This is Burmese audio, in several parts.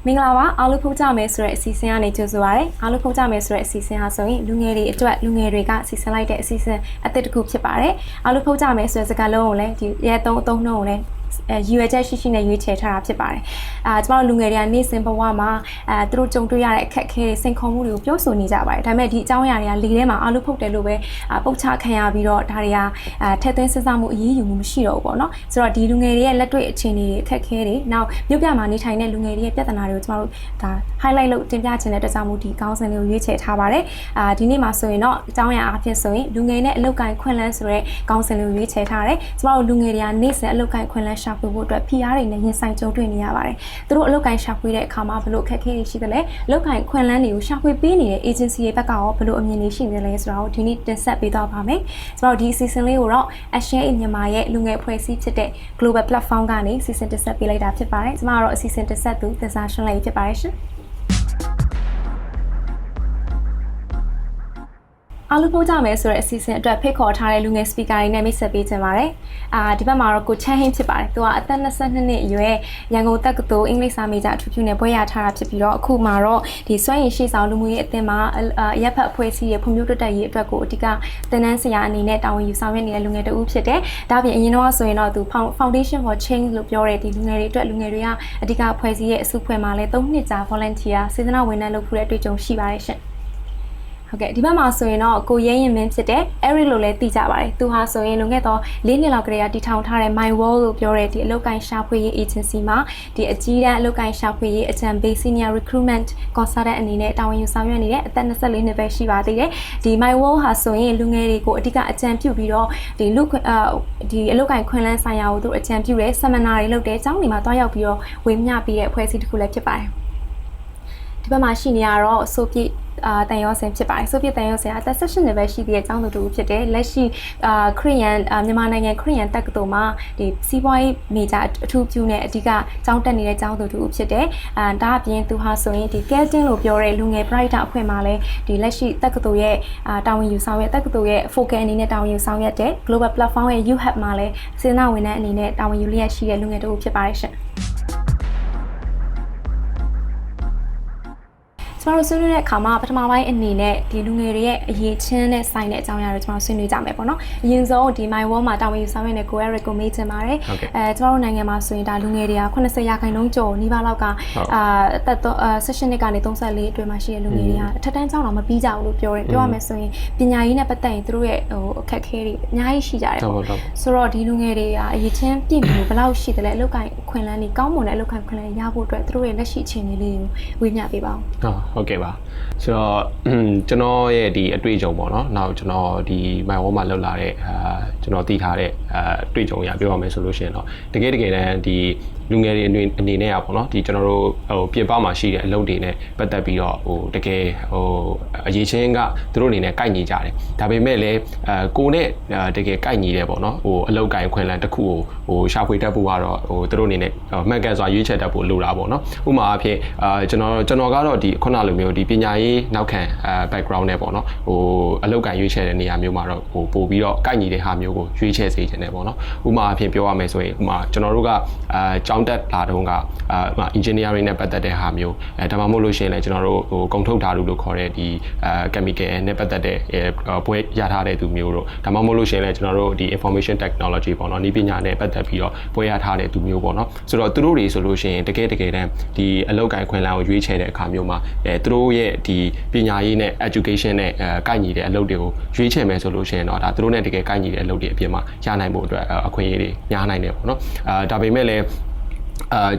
မင်္ဂလာပါအားလုံးဖုန်းကြမယ်ဆိုတဲ့အစီအစဉ်ကနေကြိုဆိုပါရစေအားလုံးဖုန်းကြမယ်ဆိုတဲ့အစီအစဉ်ဟာဆိုရင်လူငယ်တွေအတွက်လူငယ်တွေကစီစဉ်လိုက်တဲ့အစီအစဉ်အသစ်တစ်ခုဖြစ်ပါတယ်အားလုံးဖုန်းကြမယ်ဆိုတဲ့စကားလုံးကိုလည်းဒီရဲသုံးအသုံးနှုန်းကိုလည်းရွေးချက်ရှိနဲ့ရွေးချယ်ထားတာဖြစ်ပါတယ်ကျမတို့လူငယ်တွေကနေ့စဉ်ဘဝမှာသူတို့ကြုံတွေ့ရတဲ့အခက်အခဲတွေစိန်ခေါ်မှုတွေကိုပြောဆိုနေကြပါတယ်ဒါပေမဲ့ဒီအကြောင်းအရာတွေကလေထဲမှာအားလုံးဖုတ်တယ်လို့ပဲပုတ်ချခံရပြီးတော့ဒါတွေကထက်သွင်းစဉ်းစားမှုအရေးယူမှုမရှိတော့ဘူးပေါ့နော်ဆိုတော့ဒီလူငယ်တွေရဲ့လက်တွေ့အခြေအနေတွေအခက်အခဲတွေနောက်မြို့ပြမှာနေထိုင်တဲ့လူငယ်တွေရဲ့ပြဿနာတွေကိုကျမတို့ဒါ highlight လုပ်တင်ပြခြင်းတဲ့အတွက်ကြောင့်မို့ဒီကောင်းစဉ်လေးကိုရွေးချယ်ထားပါတယ်ဒီနေ့မှာဆိုရင်တော့အကြောင်းအရာအဖြစ်ဆိုရင်လူငယ်နဲ့အလုပ်ကိုင်ခွင့်လန်းဆိုတဲ့ကောင်းစဉ်လေးကိုရွေးချယ်ထားတယ်ကျမတို့လူငယ်တွေကနေ့စဉ်အလုပ်ကိုင်ခွင့်လန်းရှာဖွေဖို့အတွက် PR တွေနဲ့ရင်ဆိုင်ကြုံတွေ့နေရပါတယ်။သူတို့အလုပ်ကိုင်ရှာဖွေတဲ့အခါမှာဘလို့အခက်အခဲတွေရှိသလဲအလုပ်ကိုင်ခွင့်လန်းတွေကိုရှာဖွေပေးနေတဲ့ agency တွေဘက်ကရောဘလို့အမြင်တွေရှိနေလဲဆိုတာကိုဒီနေ့တင်ဆက်ပေးသွားပါမယ်။ကျွန်တော်ဒီ season လေးကိုတော့ Asian မြန်မာရဲ့လူငယ်အဖွဲ့အစည်းဖြစ်တဲ့ Global Platform ကနေ season တင်ဆက်ပေးလိုက်တာဖြစ်ပါတယ်။ကျွန်မကတော့ season တင်ဆက်သူသစ္စာရှင်လေးဖြစ်ပါတယ်ရှင်။အားလုံးပို့ကြမယ်ဆိုတဲ့အစီအစဉ်အတွက်ဖိတ်ခေါ်ထားတဲ့လူငယ် speaker တွေနဲ့မိတ်ဆက်ပေးချင်ပါတယ်ဒီဘက်မှာတော့ကိုချမ်းဟင်းဖြစ်ပါတယ်သူကအသက်22နှစ်အရွယ်ရန်ကုန်တက္ကသိုလ်အင်္ဂလိပ်စာမေဂျာအထူးပြုနဲ့ဘွဲ့ရထားတာဖြစ်ပြီးတော့အခုမှာတော့ဒီစွမ်းရည်ရှိဆောင်လူမှုရေးအသင်းမှာရပ်ဖက်အဖွဲ့အစည်းရဲ့ဖွံ့ဖြိုးတိုးတက်ရေးအတွက်ကိုအဓိကသင်တန်းဆရာအနေနဲ့တာဝန်ယူဆောင်ရွက်နေတဲ့လူငယ်တဦးဖြစ်တယ်ဒါပြင်အရင်တော့ဆိုရင်တော့သူ Foundation for Change လို့ပြောတဲ့ဒီလူငယ်တွေအတွက်လူငယ်တွေကအဓိကအဖွဲ့အစည်းရဲ့အစုအဖွဲ့မှာလည်း3နှစ်ကြာ volunteer စေတနာဝန်ထမ်းလုပ်ဖို့တဲ့အတွေ့အကြုံရှိပါတယ်ရှင်ဟုတ်ကဲ့ဒီဘက်မှာဆိုရင်တော့ကိုရဲရင်မင်းဖြစ်တဲ့ Eric လို့လည်းသိကြပါတယ်သူဟာဆိုရင်လွန်ခဲ့သော4နှစ်လောက်ကတည်းကတည်ထောင်ထားတဲ့ My World လို့ပြောတဲ့ဒီအလုပ်ကိုင်ရှာဖွေရေး agency မှာဒီအကြီးတန်းအလုပ်ကိုင်ရှာဖွေရေးအကြံပေး senior recruitment consultant အနေနဲ့တာဝန်ယူဆောင်ရွက်နေတဲ့အသက်24နှစ်ပဲရှိပါသေးတယ်ဒီ My World ဟာဆိုရင်လူငယ်တွေကိုအဓိကအကြံပြုပြီးတော့ဒီအလုပ်ကိုင်ခွင့်လန်းဆိုင်ရာကိုသူအကြံပြုတဲ့ seminar တွေလုပ်တဲ့အကြောင်းတွေမှာတွားရောက်ပြီးတော့ဝေမျှပြီးတဲ့အဖွဲ့အစည်းတစ်ခုလည်းဖြစ်ပါတယ်ဒီဘက်မှာရှိနေရတော့ဆိုပြည့်တန်ရောစင်ဖြစ်ပါတယ်ဆိုပြတန်ရောစင်အသက်16နှစ်ပဲရှိသေးတဲ့အကြောင်းသူဖြစ်တယ်လက်ရှိခရီးယန်မြန်မာနိုင်ငံခရီးယန်တက္ကသိုလ်မှာဒီစီးပွားရေးမေဂျာအထူးပြုနဲ့အဓိကကျောင်းတက်နေတဲ့ကျောင်းသူဖြစ်တယ်ဒါအပြင်သူဟာဆိုရင်ဒီ Kelton လို့ပြောတဲ့လူငယ် Brighter အဖွဲ့မှာလည်းဒီလက်ရှိတက္ကသိုလ်ရဲ့တာဝန်ယူဆောင်ရွက်တက္ကသိုလ်ရဲ့ focal အနေနဲ့တာဝန်ယူဆောင်ရွက်တဲ့ Global Platform ရဲ့ UHub မှာလည်းစေတနာဝန်ထမ်းအနေနဲ့တာဝန်ယူလျက်ရှိတဲ့လူငယ်တို့ဖြစ်ပါတယ်ရှင်ကျွန်တော်ဆွေးနွေးတဲ့အခါမှာပထမပိုင်းအနေနဲ့ဒီလူငယ်တွေရဲ့အရေးချင်းနဲ့ဆိုင်တဲ့အကြောင်းအရာတွေကျွန်တော်ဆွေးနွေးကြမယ်ပေါ့နော်အရင်ဆုံးဒီ My World မှာတာဝန်ယူဆောင်ရွက်နေတဲ့ကို Eric ကိုမေးချင်ပါတယ်ကျွန်တော်တို့နိုင်ငံမှာဆိုရင်ဒါလူငယ်တွေက80%ကျော်နီးပါးလောက်ကသက်16နှစ်ကနေ34အတွင်းမှာရှိတဲ့လူငယ်တွေကထက်တန်းကျောင်းတော့မပြီးကြဘူးလို့ပြောတယ်ပြောရမယ်ဆိုရင်ပညာရေးနဲ့ပတ်သက်ရင်သူတို့ရဲ့အခက်အခဲတွေအများကြီးရှိကြတယ်ပေါ့ဆိုတော့ဒီလူငယ်တွေကအရေးချင်းပြည့်ပြီးဘယ်လောက်ရှိတယ်လဲအလုပ်ကိုင်ခွင့်လန်းတွေကောင်းမွန်တဲ့အလုပ်ကိုင်ခွင့်လန်းရဖို့အတွက်သူတို့ရဲ့လက်ရှိအခြေအနေလေးကိုဝေမျှပေးပါဦးဟုတ်ကဲ့ပါဆိုတော့ကျွန်တော်ရဲ့ဒီအတွေ့အကြုံပေါ့နော်နောက်ကျွန်တော်ဒီ My World မှာလောက်လာတဲ့ကျွန်တော်သိထားတဲ့အတွေ့အကြုံအရပြောရမယ်ဆိုလို့ရှိရင်တော့တကယ်တမ်းဒီလူငယ်တွေအနေနဲ့ပေါ့နော်ဒီကျွန်တော်တို့ပြင်ပမှာရှိတဲ့အလုပ်တွေနဲ့ပတ်သက်ပြီးတော့တကယ်အရေးချင်းကသူတို့အနေနဲ့ကိုက်ညီကြတယ်ဒါပေမဲ့လည်းကိုနဲ့တကယ်ကိုက်ညီတယ်ပေါ့နော်အလုပ်ကိုင်ခွင့်လန်းတစ်ခုကိုရှာဖွေတတ်ဖို့ကတော့သူတို့အနေနဲ့မှန်ကန်စွာရွေးချယ်တတ်ဖို့လိုတာပေါ့နော်ဥပမာအဖြစ်ကျွန်တော်ကတော့ဒီခုနလိုမျိုးဒီပညာရေးနောက်ခံbackground နဲ့ပေါ့နော်အလုပ်ကိုင်ရွေးချယ်တဲ့နေရာမျိုးမှာတော့ပို့ပြီးတော့ကိုက်ညီတဲ့ဟာမျိုးကိုရွေးချယ်စေချင်တယ်ပေါ့နော်ဥပမာအဖြစ်ပြောရမယ်ဆိုရင်ဥပမာကျွန်တော်တို့ကကျောင်းတက်လာတုန်းကengineering နဲ့ပတ်သက်တဲ့ဟာမျိုးဒါမှမဟုတ်လို့ရှိရင်လည်းကျွန်တော်တို့ကုန်ထုတ်ဓာတ်လို့ခေါ်တဲ့ဒီchemical နဲ့ပတ်သက်တဲ့ဘွဲရထားတဲ့သူမျိုးတို့ဒါမှမဟုတ်လို့ရှိရင်လည်းကျွန်တော်တို့ဒီ information technology ပေါ့နော်နည်းပညာနဲ့ပတ်သက်ပြီးတော့ဘွဲရထားတဲ့သူမျိုးပေါ့နော်ဆိုတော့သူတို့တွေဆိုလို့ရှိရင်တကယ်တမ်းဒီအလုပ်ကိုင်ခွင့်လန်းကိုရွေးချယ်တဲ့အခါမျိုးမှာသူတို့ရဲ့ဒီပညာရေးနဲ့ education နဲ့ကိုက်ညီတဲ့အလုပ်တွေကိုရွေးချယ်မယ်ဆိုလို့ရှိရင်တော့ဒါသူတို့နဲ့တကယ်ကိုက်ညီတဲ့အလုပ်တွေအပြင်မှာရနိုင်ဖို့အတွက်အခွင့်အရေးတွေများနိုင်တယ်ပေါ့နော်ဒါပေမဲ့လည်း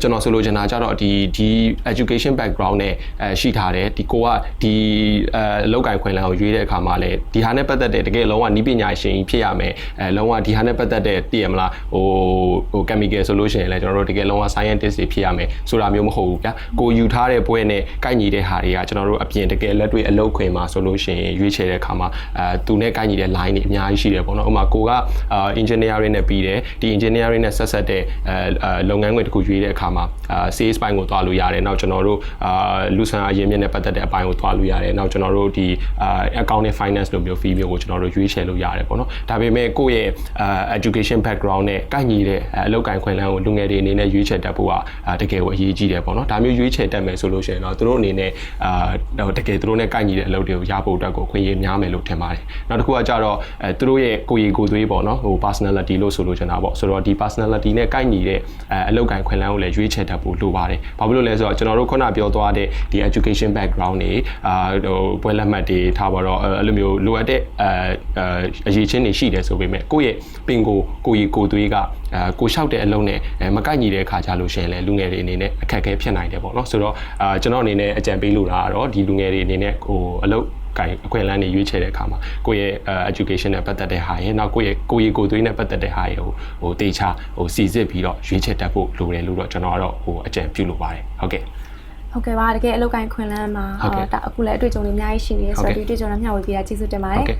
ကျွန်တော်ဆိုလိုချင်တာကြတော့ဒီ education background နဲ့ရှိထားတယ်ဒီကိုကဒီလောက်ကိုင်ခွင့်လန်းကိုရွေးတဲ့အခါမှာလည်းဒီဟာနဲ့ပတ်သက်တဲ့တကယ်လုံးဝနီးပညာရှင်ဖြစ်ရမယ်လုံးဝဒီဟာနဲ့ပတ်သက်တဲ့သိရမလားဟို chemical ဆိုလို့ရှိရင်လည်းကျွန်တော်တို့တကယ်လုံးဝ scientist တွေဖြစ်ရမယ်ဆိုတာမျိုးမဟုတ်ဘူးဗျာကိုယူထားတဲ့ဘွဲနဲ့ကိုက်ညီတဲ့ဟာတွေကကျွန်တော်တို့အပြင်တကယ်လက်တွေ့အလုပ်ခွင်မှာဆိုလို့ရှိရင်ရွေးချယ်တဲ့အခါမှာသူနဲ့ကိုက်ညီတဲ့ line တွေအများကြီးရှိတယ်ပေါ့နော်ဥပမာကိုက engineering နဲ့ပြီးတယ်ဒီ engineering နဲ့ဆက်တဲ့လုပ်ငန်းခွင်တစ်ခု ရွေးတဲ့အခါမှာsales ပိုင်းကိုသွားလို့ရတယ်နောက်ကျွန်တော်တို့လူဆန်အရင်းမြစ်နဲ့ပတ်သက်တဲ့အပိုင်းကိုသွားလို့ရတယ်နောက်ကျွန်တော်တို့ဒီaccounting finance လိုမျိုး fee မျိုးကိုကျွန်တော်တို့ရွေးချယ်လို့ရတယ်ပေါ့နော်ဒါပေမဲ့ကိုယ့်ရဲ့education background နဲ့ကိုက်ညီတဲ့အလုပ်ကိုင်ခွင့်လန်းကိုလူငယ်တွေအနေနဲ့ရွေးချယ်တတ်ဖို့ကတကယ်ကိုအရေးကြီးတယ်ပေါ့နော်ဒါမျိုးရွေးချယ်တတ်မယ်ဆိုလို့ရှိရင်တော့သူတို့အနေနဲ့တကယ်သူတို့နဲ့ကိုက်ညီတဲ့အလုပ်တွေကိုရဖို့အတွက်ကိုခွင့်ရများမယ်လို့ထင်ပါတယ်နောက်တစ်ခုကကြတော့သူတို့ရဲ့ကိုယ်ရည်ကိုယ်သွေးပေါ့နော်ဟို personality လို့ဆိုလို့ချင်တာပေါ့ဆိုတော့ဒီ personality နဲ့ကိုက်ညီတဲ့အလုပ်ကိုင်ခွင့်လန်းကိုလည်းရွေးချယ်တတ်ဖို့လိုပါတယ်ဘာဖြစ်လို့လဲဆိုတော့ကျွန်တော်တို့ခုနပြောသွားတဲ့ဒီ education background တွေဟိုပွဲလက်မှတ်တွေထားပါတော့အဲ့လိုမျိုးလိုအပ်တဲ့အရေးချင်းတွေရှိတယ်ဆိုပေမဲ့ကိုယ့်ရဲ့ပင်ကိုယ်ရည်ကိုယ်သွေးကကိုလျှောက်တဲ့အလုံးနဲ့မကိုက်ညီတဲ့အခါကြလို့ရှိရင်လည်းလူငယ်တွေအနေနဲ့အခက်အခဲဖြစ်နိုင်တယ်ပေါ့နော်ဆိုတော့ကျွန်တော်အနေနဲ့အကြံပေးလို့တာကတော့ဒီလူငယ်တွေအနေနဲ့ဟိုအလုပ်ကိုင်အခွင့်အလမ်းတွေရွေးချယ်တဲ့အခါမှာကိုယ့်ရဲ့ education နဲ့ပတ်သက်တဲ့ဟာရဲ့နောက်ကိုယ့်ရဲ့ကိုယ်ရည်ကိုယ်သွေးနဲ့ပတ်သက်တဲ့ဟာရဲ့ဟိုတေချာဟိုစီစစ်ပြီးတော့ရွေးချယ်တတ်ဖို့လိုတယ်လို့တော့ကျွန်တော်ကတော့ဟိုအကြံပြုလိုပါတယ်ဟုတ်ကဲ့ဟုတ်ကဲ့ပါတကယ်အလုပ်ကိုင်ခွင့်လန်းမှာဒါအခုလည်းအတွေ့အကြုံတွေအများကြီးရှိနေတယ်ဆိုတော့ဒီအတွေ့အကြုံတွေမျှဝေပေးတာကျေးဇူးတင်ပါတယ်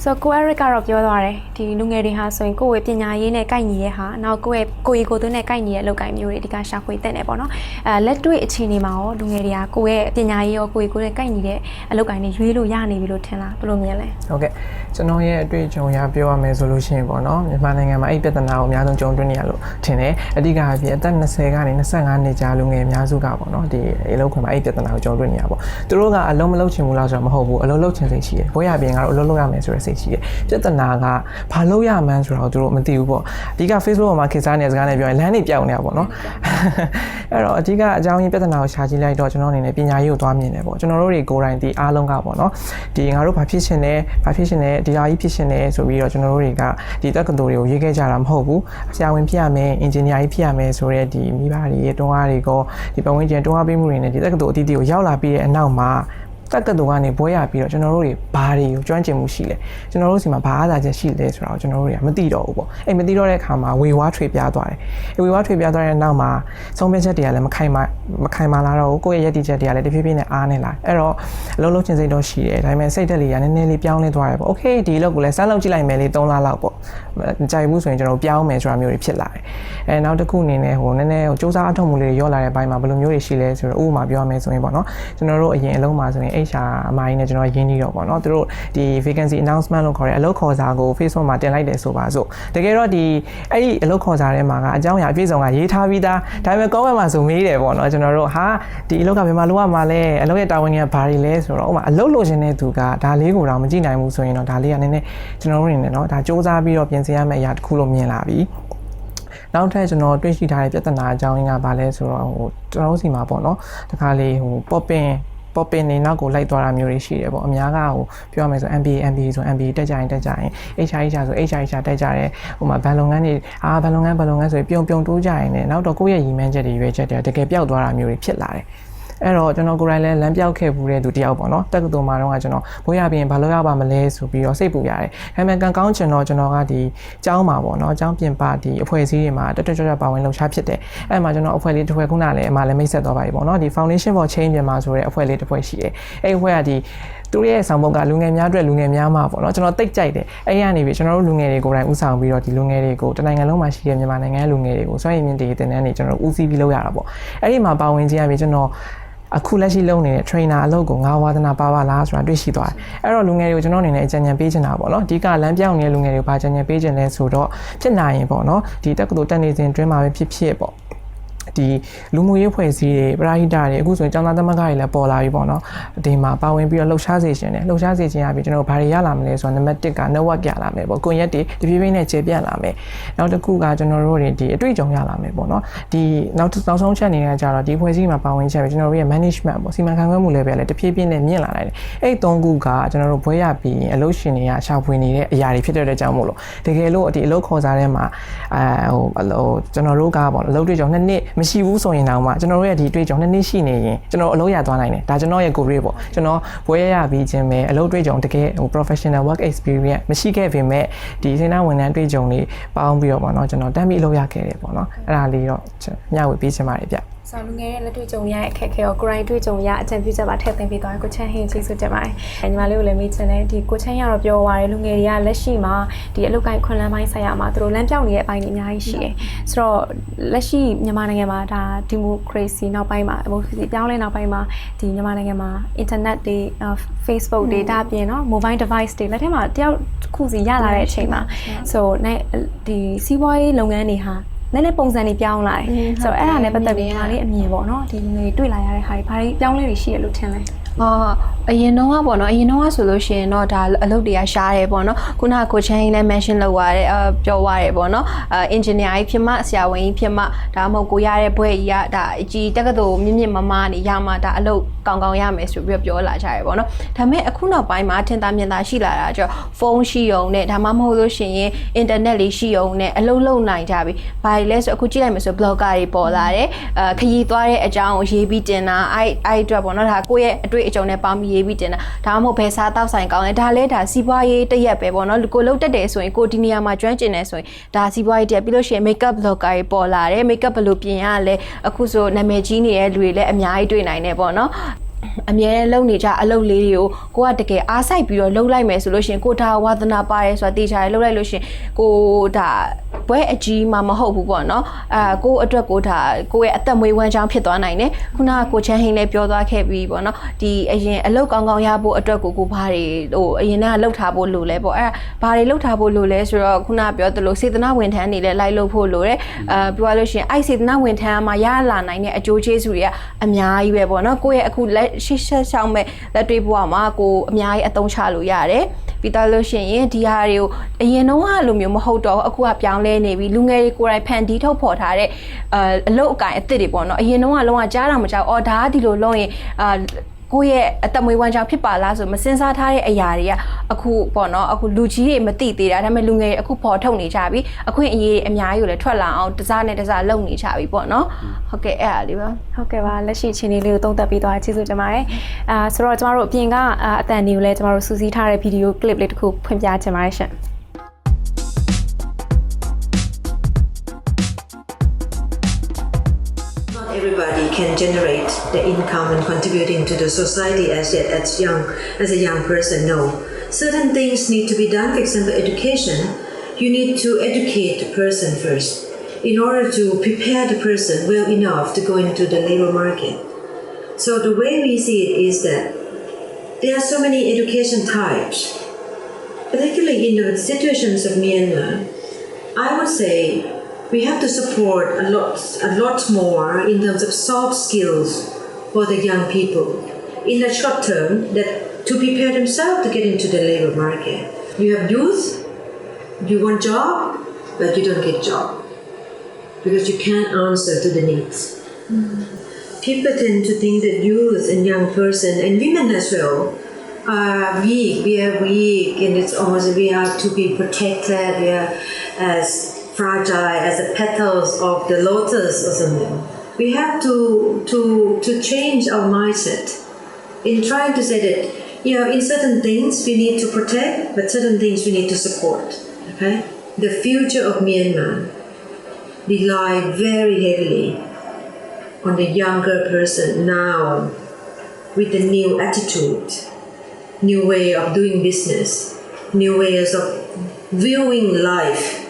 ဆိုတော့ကို Eric ကတော့ပြောသွားတယ်ဒီလူငယ်တွေဟာဆိုရင်ကိုယ့်ရဲ့ပညာရေးနဲ့ကိုက်ညီတဲ့ဟာနောက်ကိုယ့်ရဲ့ကိုယ်ရည်ကိုယ်သွေးနဲ့ကိုက်ညီတဲ့အလုပ်ကိုင်မျိုးတွေအဓိကရှာဖွေတဲ့နေပေါ့နော်လက်တွေ့အခြေအနေမှာရောလူငယ်တွေကကိုယ့်ရဲ့ပညာရေးရောကိုယ်ရည်ကိုယ်နဲ့ကိုက်ညီတဲ့အလုပ်ကိုင်တွေရွေးလို့ရနေပြီလို့ထင်လားဘယ်လိုမြင်လဲဟုတ်ကဲ့ကျွန်တော်ရဲ့အတွေ့အကြုံရပြောရမယ်ဆိုလို့ရှိရင်ပေါ့နော်မြန်မာနိုင်ငံမှာအဲ့ပြဿနာကိုအများဆုံးကြုံတွေ့နေရလို့ထင်တယ်အဓိကအဖြစ်အသက်20ကနေ25နှစ်ကြားလူငယ်အများစုကပေါ့နော်ဒီအလုပ်ခွင်မှာအဲ့ပြဿနာကိုကြုံတွေ့နေရပေါ့သူတို့ကအလုံးမလုံးချင်ဘူးလားဆိုတော့မဟုတ်ဘူးအလုံးလုံးချင်စိတ်ရှိတယ်ဘွဲရပြင်ကတော့အလုံးလုံးရမယ်ဆိုတဲ့စိတ်ရှိတယ်ပြဿနာကဘာလို့ရမှန်းဆိုတော့သူတို့မသိဘူးပေါ့အဓိက Facebook ပေါ်မှာခေတ်စားနေတဲ့စကားနဲ့ပြောရင်လမ်းတွေပြောင်းနေတာပေါ့နော်အဲ့တော့အဓိကအကြောင်းရင်းပြဿနာကိုရှာကြည့်လိုက်တော့ကျွန်တော်အနေနဲ့ပညာရေးကိုသွားမြင်တယ်ပေါ့ကျွန်တော်တို့တွေကိုယ်တိုင်ဒီအားလုံးကပေါ့နော်ဒီငါတို့ဘာဖြစ်ရှင်လဲဒီဟာကြီးဖြစ်ရှင်လဲဆိုပြီးတော့ကျွန်တော်တို့တွေကဒီတက္ကသိုလ်တွေကိုရေးခဲ့ကြတာမဟုတ်ဘူးဆရာဝန်ဖြစ်ရမယ်အင်ဂျင်နီယာကြီးဖြစ်ရမယ်ဆိုတဲ့ဒီမိဘတွေရဲ့တွန်းအားတွေကိုဒီပတ်ဝန်းကျင်တွန်းအားပေးမှုတွေနဲ့ဒီတက္ကသိုလ်အသီးသီးကိုရောက်လာပြီးတဲ့အနောက်မှာတက္ကသိုလ်ကနေဘွဲရပြီးတော့ကျွန်တော်တို့တွေဘာတွေကိုကျွမ်းကျင်မှုရှိလဲကျွန်တော်တို့စီမှာဘာအားသာချက်ရှိလဲဆိုတော့ကျွန်တော်တို့တွေကမသိတော့ဘူးပေါ့အဲ့မသိတော့တဲ့အခါမှာဝေဝါးထွေပြားသွားတယ်ဝေဝါးထွေပြားသွားတဲ့နောက်မှာဆုံးဖြတ်ချက်တွေကလည်းမခိုင်မာလာတော့ကိုယ့်ရဲ့ရည်တည်ချက်တွေကလည်းတဖြည်းဖြည်းနဲ့အားနေလာအဲ့တော့အလုံးလုံးချင်းစိတ်တော့ရှိတယ်ဒါပေမဲ့စိတ်တက်လေးကနည်းနည်းလေးပြောင်းလဲသွားတယ်ပေါ့โอเคဒီလောက်ကိုလည်းစမ်းလုပ်ကြည့်လိုက်မယ်လေ3လလောက်ပေါ့မကြိုက်ဘူးဆိုရင်ကျွန်တော်ပြောင်းမယ်ဆိုတာမျိုးတွေဖြစ်လာတယ်အဲနောက်တစ်ခုအနေနဲ့ဟိုနည်းနည်းဟိုစူးစမ်းအထောက်မှုလေးတွေရောလာတဲ့ဘိုင်းမှာဘယ်လိုမျိုးတွေရှိလဲဆိုတော့ဥပမာပြောရမယ်ဆိုရင်ပေါ့နော်ကျွန်တော်တို့အရင်အလုံးမှာဆိုရင် HR အမိုင်းနဲ့ကျွန်တော်ရင်းနှီးတော့ပေါ့နော်သူတို့ဒီ vacancy announcement လို့ခေါ်တဲ့အလုပ်ခေါ်စာကို Facebook မှာတင်လိုက်တယ်ဆိုပါစို့တကယ်တော့ဒီအဲ့ဒီအလုပ်ခေါ်စာထဲမှာကအကြောင်းအရာအပြည့်စုံကရေးထားပြီးသားဒါပေမဲ့ comment မှာဆိုမေးတယ်ပေါ့နော်ကျွန်တော်တို့ဟာဒီအလုပ်ကဘယ်မှာလုပ်ရမှာလဲအလုပ်ရဲ့တာဝန်တွေကဘာတွေလဲဆိုတော့ဥပမာအလုပ်လုပ်နေတဲ့သူကဒါလေးကိုတော့မကြည့်နိုင်ဘူးဆိုရင်တော့ဒါလေးကနည်းနည်းကျွန်တော်တို့နေနဲ့เนาะဒါစူးစမ်းပြီးတော့ပြင်ဆင်ရမယ့်အရာတစ်ခုလို့မြင်လာပြီနောက်ထပ်ကျွန်တော်တွေ့ရှိထားတဲ့ပြဿနာအကြောင်းရင်းကဘာလဲဆိုတော့ဟိုကျွန်တော်တို့စီမှာပေါ့နော်တခါလေဟိုပေါ့ပင်နေနောက်ကိုလိုက်သွားတာမျိုးတွေရှိတယ်ပေါ့အများကဟိုပြောရမယ်ဆို MBA ဆို MBA တက်ကြရင် HR ဆို HR တက်ကြတယ်ဟိုမှာဘဏ်လုပ်ငန်းတွေဘဏ်လုပ်ငန်းဆိုရင်ပြုံတိုးကြရင်လည်းနောက်တော့ကိုယ့်ရဲ့ရည်မှန်းချက်တွေရွေးချက်တွေတကယ်ပျောက်သွားတာမျိုးတွေဖြစ်လာတယ်အဲ့တော့ကျွန်တော်ကိုယ်တိုင်လည်းလမ်းပြောက်ခဲ့ဘူးတဲ့သူတယောက်ပေါ့နော်တက္ကသိုလ်မှာတော့ကျွန်တော်ဘိုးရပြင်ဘာလို့ရပါမလဲဆိုပြီးတော့စိတ်ပူရတယ်။ဒါပေမဲ့ကံကောင်းချင်တော့ကျွန်တော်ကဒီကျောင်းမှာပေါ့နော်ကျောင်းပြင်ပဒီအဖွဲ့အစည်းတွေမှာတက်ကြွပါဝင်လှုပ်ရှားဖြစ်တယ်။အဲ့မှာကျွန်တော်အဖွဲ့လေးတစ်ဖွဲ့ခုနလည်းအမှလည်းမိတ်ဆက်သွားပါပြီပေါ့နော်ဒီ Foundation for Change မြန်မာဆိုတဲ့အဖွဲ့လေးတစ်ဖွဲ့ရှိတယ်။အဲ့အဖွဲ့ကဒီသူရဲ့ဆောင်ပုဒ်ကလူငယ်များအတွက်လူငယ်များမှာပေါ့နော်ကျွန်တော်တိတ်ကြိုက်တယ်အဲ့ရနေပြီကျွန်တော်တို့လူငယ်တွေကိုယ်တိုင်ဥဆောင်ပြီးတော့ဒီလူငယ်တွေကိုတနိုင်ငံလုံးမှာရှိတဲ့မြန်မာနိုင်ငံလူငယ်တွေကိုစွမ်းရည်မြင့်တင်တဲ့နေကျွန်တော်တို့ဦးစီးပြီးလုပ်ရတာပေါ့အဲ့ဒီမှာပါဝင်ခြင်းရပြီကျွန်တော်အခုလက်ရှိလုပ်နေတဲ့ trainer အလုပ်ကိုငါဝါသနာပါပါလားဆိုတာတွေ့ရှိသွားတယ်။အဲ့တော့လူငယ်တွေကိုကျွန်တော်အနေနဲ့အကြံဉာဏ်ပေးချင်တာပေါ့နော်။ဒီကလမ်းပြောင်းနေတဲ့လူငယ်တွေကိုဘာအကြံဉာဏ်ပေးချင်လဲဆိုတော့ဖြစ်နိုင်ရင်ပေါ့နော်။ဒီတက္ကသိုလ်တက်နေစဉ်အတွင်းမှာပဲဖြစ်ပေါ့။ဒီလူမှုရေးဖွဲ့စည်းတွေပရိဟိတတွေအခုဆိုရင်ကျောင်းသားသမဂ္ဂတွေလည်းပေါ်လာပြီပေါ့နော်ဒီမှာပါဝင်ပြီးတော့လှုပ်ရှားစေခြင်းနဲ့လှုပ်ရှားစေခြင်းအပြင်ကျွန်တော်ဘာတွေရလာမလဲဆိုတော့နံပါတ်1က network ရလာမယ်ပေါ့ကွန်ရက်တွေတဖြည်းဖြည်းနဲ့ကျေပြန့်လာမယ်နောက်တစ်ခုကကျွန်တော်တို့တွေဒီအတွေ့အကြုံရလာမယ်ပေါ့နော်ဒီနောက်ဆုံးချက်နေတဲ့ကြတော့ဒီဖွဲ့စည်းမှာပါဝင်ချက်ပဲကျွန်တော်တို့ရဲ့ management ပေါ့စီမံခန့်ခွဲမှု level လည်းတဖြည်းဖြည်းနဲ့မြင့်လာနိုင်တယ်အဲ့3ခုကကျွန်တော်တို့ဘွဲရပြီးရင်အလုပ်ရှင်တွေကရှာဖွေနေတဲ့အရာတွေဖြစ်တဲ့အကြောင်းမို့လို့တကယ်လို့ဒီအလုပ်ခေါ်စားထဲမှာကျွန်တော်တို့ကပေါ့အလုပ်တွေ့ကြုံ2နှစ်မရှိဘူးဆိုရင်တော့မှကျွန်တော်တို့ရဲ့ဒီတွေ့ကြုံ2နှစ်ရှိနေရင်ကျွန်တော်အလုပ်ရသွားနိုင်တယ်ဒါကျွန်တော်ရဲ့ကိုယ်ရေးပေါ့ကျွန်တော်ဘွဲရပြီးခြင်းပဲအလုပ်တွေ့ကြုံတကယ်ဟို professional work experience မရှိခဲ့ပေမဲ့ဒီစေနာဝန်ထမ်းတွေ့ကြုံတွေပေါင်းပြီးတော့ပေါ့နော်ကျွန်တော်တမ်းပြီးအလုပ်ရခဲ့တယ်ပေါ့နော်အဲ့ဒါလေးတော့မျှဝေပေးချင်ပါတယ်ဗျ ဆောင်းလူငယ်ရဲ့လက်တွေ့ကြုံရတဲ့အခက်အခဲကိုကိုရိုင်းတွေ့ကြုံရအကြံပြုချက်ပါထည့်သွင်းပေးသွားကိုချမ်းဟင်းကျေးဇူးတင်ပါတယ်။ညီမလေးကိုလည်းမေးချင်တယ်ဒီကိုချမ်းရတော့ပြောသွားတယ်လူငယ်တွေကလက်ရှိမှာဒီအလုပ်ကိုင်းခွန်လန်းပိုင်းဆိုင်ရာမှာသူတို့လမ်းပြောင်းနေတဲ့အပိုင်းတွေအများကြီးရှိတယ်။ဆိုတော့လက်ရှိမြန်မာနိုင်ငံမှာဒါဒီမိုကရေစီနောက်ပိုင်းမှာဒီမိုကရေစီပြောင်းလဲနောက်ပိုင်းမှာဒီမြန်မာနိုင်ငံမှာ internet တွေ Facebook တွေဒါပြင်နော် mobile device တွေလက်ထက်မှာတယောက်တစ်ခုစီရလာတဲ့အချိန်မှာဆိုဒီစီးပွားရေးလုပ်ငန်းတွေဟာနည်းနည်းပုံစံတွေပြောင်းလာတယ်ဆိုတော့အဲ့ဒါနဲ့ပတ်သက်ပြီးညီမလေးအမြင်ပေါ့နော်ဒီငွေတွေ့လာရတဲ့ဟာတွေဘာတွေပြောင်းလဲတွေရှိရလို့ထင်လဲအရင်တော့ပေါ့နော်အရင်တော့ဆိုလို့ရှိရင်တော့ဒါအလုပ်တွေကရှားတယ်ပေါ့နော်ခုနကကိုချမ်းကြီးလည်း mention လုပ်သွားတယ်ပြောသွားတယ်ပေါ့နော်engineer ကြီးဖြစ်မှဆရာဝန်ကြီးဖြစ်မှဒါမှမဟုတ်ကိုရတဲ့ဘွဲ့ကြီးကဒါအကြီးတက္ကသိုလ်မြင့်မမနေရမှဒါအလုပ်ကောင်းရမယ်ဆိုပြီးပြောလာကြတယ်ပေါ့နော်ဒါပေမဲ့အခုနောက်ပိုင်းမှာထင်သာမြင်သာရှိလာတာကြောင့်ဖုန်းရှိုံနဲ့ဒါမှမဟုတ်လို့ရှိရင် internet လေးရှိုံနဲ့အလုပ်လုပ်နိုင်ကြပြီဘာလဲဆိုအခုကြည့်လိုက်မယ်ဆို blogger တွေပေါ်လာတယ်ခရီးသွားတဲ့အကြောင်းကိုရေးပြီးတင်တာအဲ့အတွက်ပေါ့နော်ဒါကိုယ့်ရဲ့အတွေ့အကြုံနဲ့ပေါင်းပြီးရေးပြီးတင်တာဒါမှမဟုတ်ဘယ်စားတောက်ဆိုင်ကောင်းလဲဒါလဲဒါစီးပွားရေးတရက်ပဲပေါ့နော်ကိုလုံးတက်တယ်ဆိုရင်ကိုဒီနေရာမှာကျွမ်းကျင်တယ်ဆိုရင်ဒါစီးပွားရေးတရက်ပြီးလို့ရှိရင် makeup blogger တွေပေါ်လာတယ် makeup ဘယ်လိုပြင်ရလဲအခုဆိုနာမည်ကြီးနေတဲ့လူတွေလည်းအများကြီးတွေ့နိုင်တယ်ပေါ့နော်အမြဲလုံနေကြအလုပ်လေးတွေကိုကတကယ်အားစိုက်ပြီးတော့လှုပ်လိုက်မယ်ဆိုလို့ရှိရင်ကိုဒါဝါသနာပါတယ်ဆိုတာသိချာလှုပ်လိုက်လို့ရှိရင်ကိုဒါဘွဲအကြီးမှမဟုတ်ဘူးပေါ့နော်ကိုအတွက်ကိုဒါကိုရဲ့အသက်မွေးဝမ်းကြောင်းဖြစ်သွားနိုင်တယ်ခုနကကိုချမ်းဟင်းလည်းပြောသွားခဲ့ပြီးပေါ့နော်ဒီအရင်အလုပ်ကောင်းရဖို့အတွက်ကိုဘာတွေအရင်ကလှုပ်ထားဖို့လိုလဲပေါ့ဘာတွေလှုပ်ထားဖို့လိုလဲဆိုတော့ခုနကပြောသလိုစေတနာဝန်ထမ်းတွေလည်းလိုက်လုပ်ဖို့လိုတယ်ပြောရလို့ရှိရင်အဲ့စေတနာဝန်ထမ်းမှာရလာနိုင်တဲ့အကျိုးကျေးဇူးတွေကအများကြီးပဲပေါ့နော်ကိုရဲ့အခုရှေ့ဆက်ဆောင်မဲ့လက်တွေ့ဘဝမှာကိုအများကြီးအသုံးချလို့ရတယ်ပြီးတော့လို့ရှိရင်ဒီဟာတွေကိုအရင်တော့လိုမျိုးမဟုတ်တော့အခုကပြောင်းလဲနေပြီလူငယ်တွေကိုယ်တိုင်ဖန်တီးထုတ်ဖော်ထားတဲ့အလုပ်အကင်အသစ်တွေပေါ့နော်အရင်တော့လုံးဝကြားတာမကြောက်ဒါကဒီလိုလုပ်ရင်ကိုယ့်ရဲ့အသက်မွေးဝမ်းကြောင်းဖြစ်ပါလားဆိုမစင်စားထားတဲ့အရာတွေကအခုပေါ့နော်အခုလူကြီးတွေမသိသေးတာဒါပေမဲ့လူငယ်တွေအခုပေါ်ထုတ်နေကြပြီအခွင့်အရေးအများကြီးကိုလည်းထွက်လာအောင်တစားနဲ့တစားလုပ်နေကြပြီပေါ့နော်ဟုတ်ကဲ့အဲ့ဒါလေးပါဟုတ်ကဲ့ပါလက်ရှိအခြေအနေလေးကိုသုံးသပ်ပြီးသွားကျေးဇူးတင်ပါတယ်ဆိုတော့ကျမတို့အပြင်ကအတန်တွေကိုလည်းကျမတို့စူးစီးထားတဲ့ဗီဒီယိုကလစ်လေးတစ်ခုဖွင့်ပြချင်ပါတယ်ရှင် Everybody can generate the income and contributing to the society as a young person. No, certain things need to be done. For example, education. You need to educate the person first in order to prepare the person well enough to go into the labor market. So the way we see it is that there are so many education types, particularly in the situations of Myanmar. I would say we have to support a lot more in terms of soft skills for the young people in the short term that to prepare themselves to get into the labor market. You have youth, you want job, but you don't get job because you can't answer to the needs. People tend to think that youth and young person and women as well are weak. We are weak and it's almost we have to be protected. We are as fragile as the petals of the lotus or something. We have to change our mindset in trying to say that in certain things we need to protect, but certain things we need to support. Okay, the future of Myanmar rely very heavily on the younger person now with the new attitude, new way of doing business, new ways of viewing life.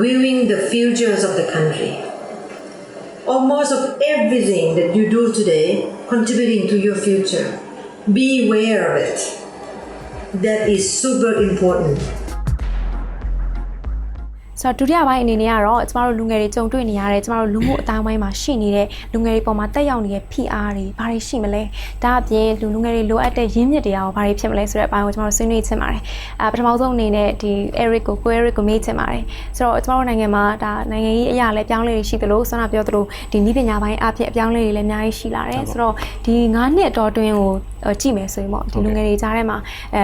Viewing the futures of the country. Almost of everything that you do today contributing to your future. Be aware of it. That is super important. ဆိုတော့ဒုတိယပိုင်းအနေနဲ့ကတော့ကျမတို့လူငယ်တွေကြုံတွေ့နေရတဲ့ကျမတို့လူမှုအတိုင်းပိုင်းမှာရှိနေတဲ့လူငယ်တွေပေါ်မှာတက်ရောက်နေတဲ့ PR တွေဘာတွေရှိမလဲဒါအပြင်လူငယ်တွေလိုအပ်တဲ့ရင်းမြစ်တွေရောဘာတွေဖြစ်မလဲဆိုတဲ့အပိုင်းကိုကျမတို့ဆွေးနွေးချင်ပါတယ်ပထမဆုံးအနေနဲ့ဒီ Eric ကိုမေးချင်ပါတယ်ဆိုတော့ကျမတို့နိုင်ငံမှာဒါနိုင်ငံရေးအရာလည်းပြောင်းလဲရှိသလိုဆွမ်းနာပြောသလိုဒီနည်းပညာပိုင်းအဖြစ်အပြောင်းလဲတွေလည်းအများကြီးရှိလာတယ်ဆိုတော့ဒီ9နှစ်တော်တွင်းကိုကြည့်မယ်ဆိုရင်ပေါ့ဒီလူငယ်တွေကြားထဲမှာ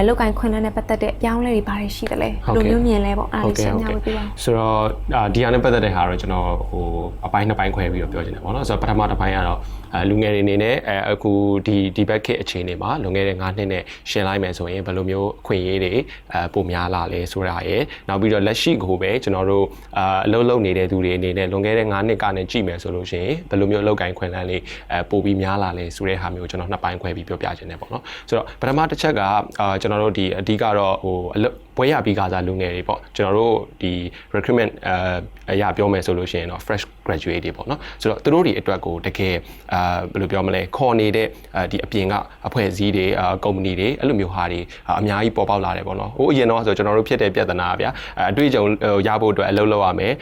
လောက်ကင်ခွင့်လန်းနဲ့ပတ်သက်တဲ့အပြောင်းလဲတွေဘာတွေရှိတယ်လဲလူမျိုးမြင်လဲပေါ့အဲ့ဒါလေးရှင်းပြပေးပါဆိုတော့ဒီဟာနဲ့ပတ်သက်တဲ့ဟာတော့ကျွန်တော်အပိုင်းနှစ်ပိုင်းခွဲပြီးတော့ပြောချင်တယ်ပေါ့နော်ဆိုတော့ပထမတစ်ပိုင်းကတော့ လူငယ်တွေအနေနဲ့အခုဒီဘက်ခေတ်အခြေအနေမှာလွန်ခဲ့တဲ့9နှစ်နဲ့ရှင်းလိုက်မယ်ဆိုရင်ဘယ်လိုမျိုးအခွင့်အရေးတွေပိုများလာလဲဆိုတာရယ်နောက်ပြီးတော့လက်ရှိကိုပဲကျွန်တော်တို့အလုပ်လုပ်နေတဲ့သူတွေအနေနဲ့လွန်ခဲ့တဲ့9နှစ်ကနေကြည့်မယ်ဆိုလို့ရှိရင်ဘယ်လိုမျိုးအလုပ်ကိုင်ခွင့်လန်းလေးပိုပြီးများလာလဲဆိုတဲ့ဟာမျိုးကျွန်တော်နှစ်ပိုင်းခွဲပြီးပြောပြခြင်းနဲ့ပေါ့နော်ဆိုတော့ပထမတစ်ချက်ကကျွန်တော်တို့ဒီအဓိကတော့ဘွဲရပြီးကစားလူငယ်တွေပေါ့ကျွန်တော်တို့ဒီ recruitment အရာပြောမယ်ဆိုလို့ရှိရင်တော့ fresh graduate တွေပေါ့နော်ဆိုတော့သူတို့တွေအတွက်ကိုတကယ်ဘယ်လိုပြောမလဲခေါ်နေတဲ့ဒီအပြင်ကအဖွဲ့အစည်းတွေကုမ္ပဏီတွေအဲ့လိုမျိုးဟာတွေအများကြီးပေါ်ပေါက်လာတယ်ပေါ့နော်ဟိုအရင်တော့ဆိုကျွန်တော်တို့ဖြစ်တဲ့ပြဿနာဗျာအတွေ့အကြုံရဖို့အတွက်အလုပ်လုပ်ရမယ်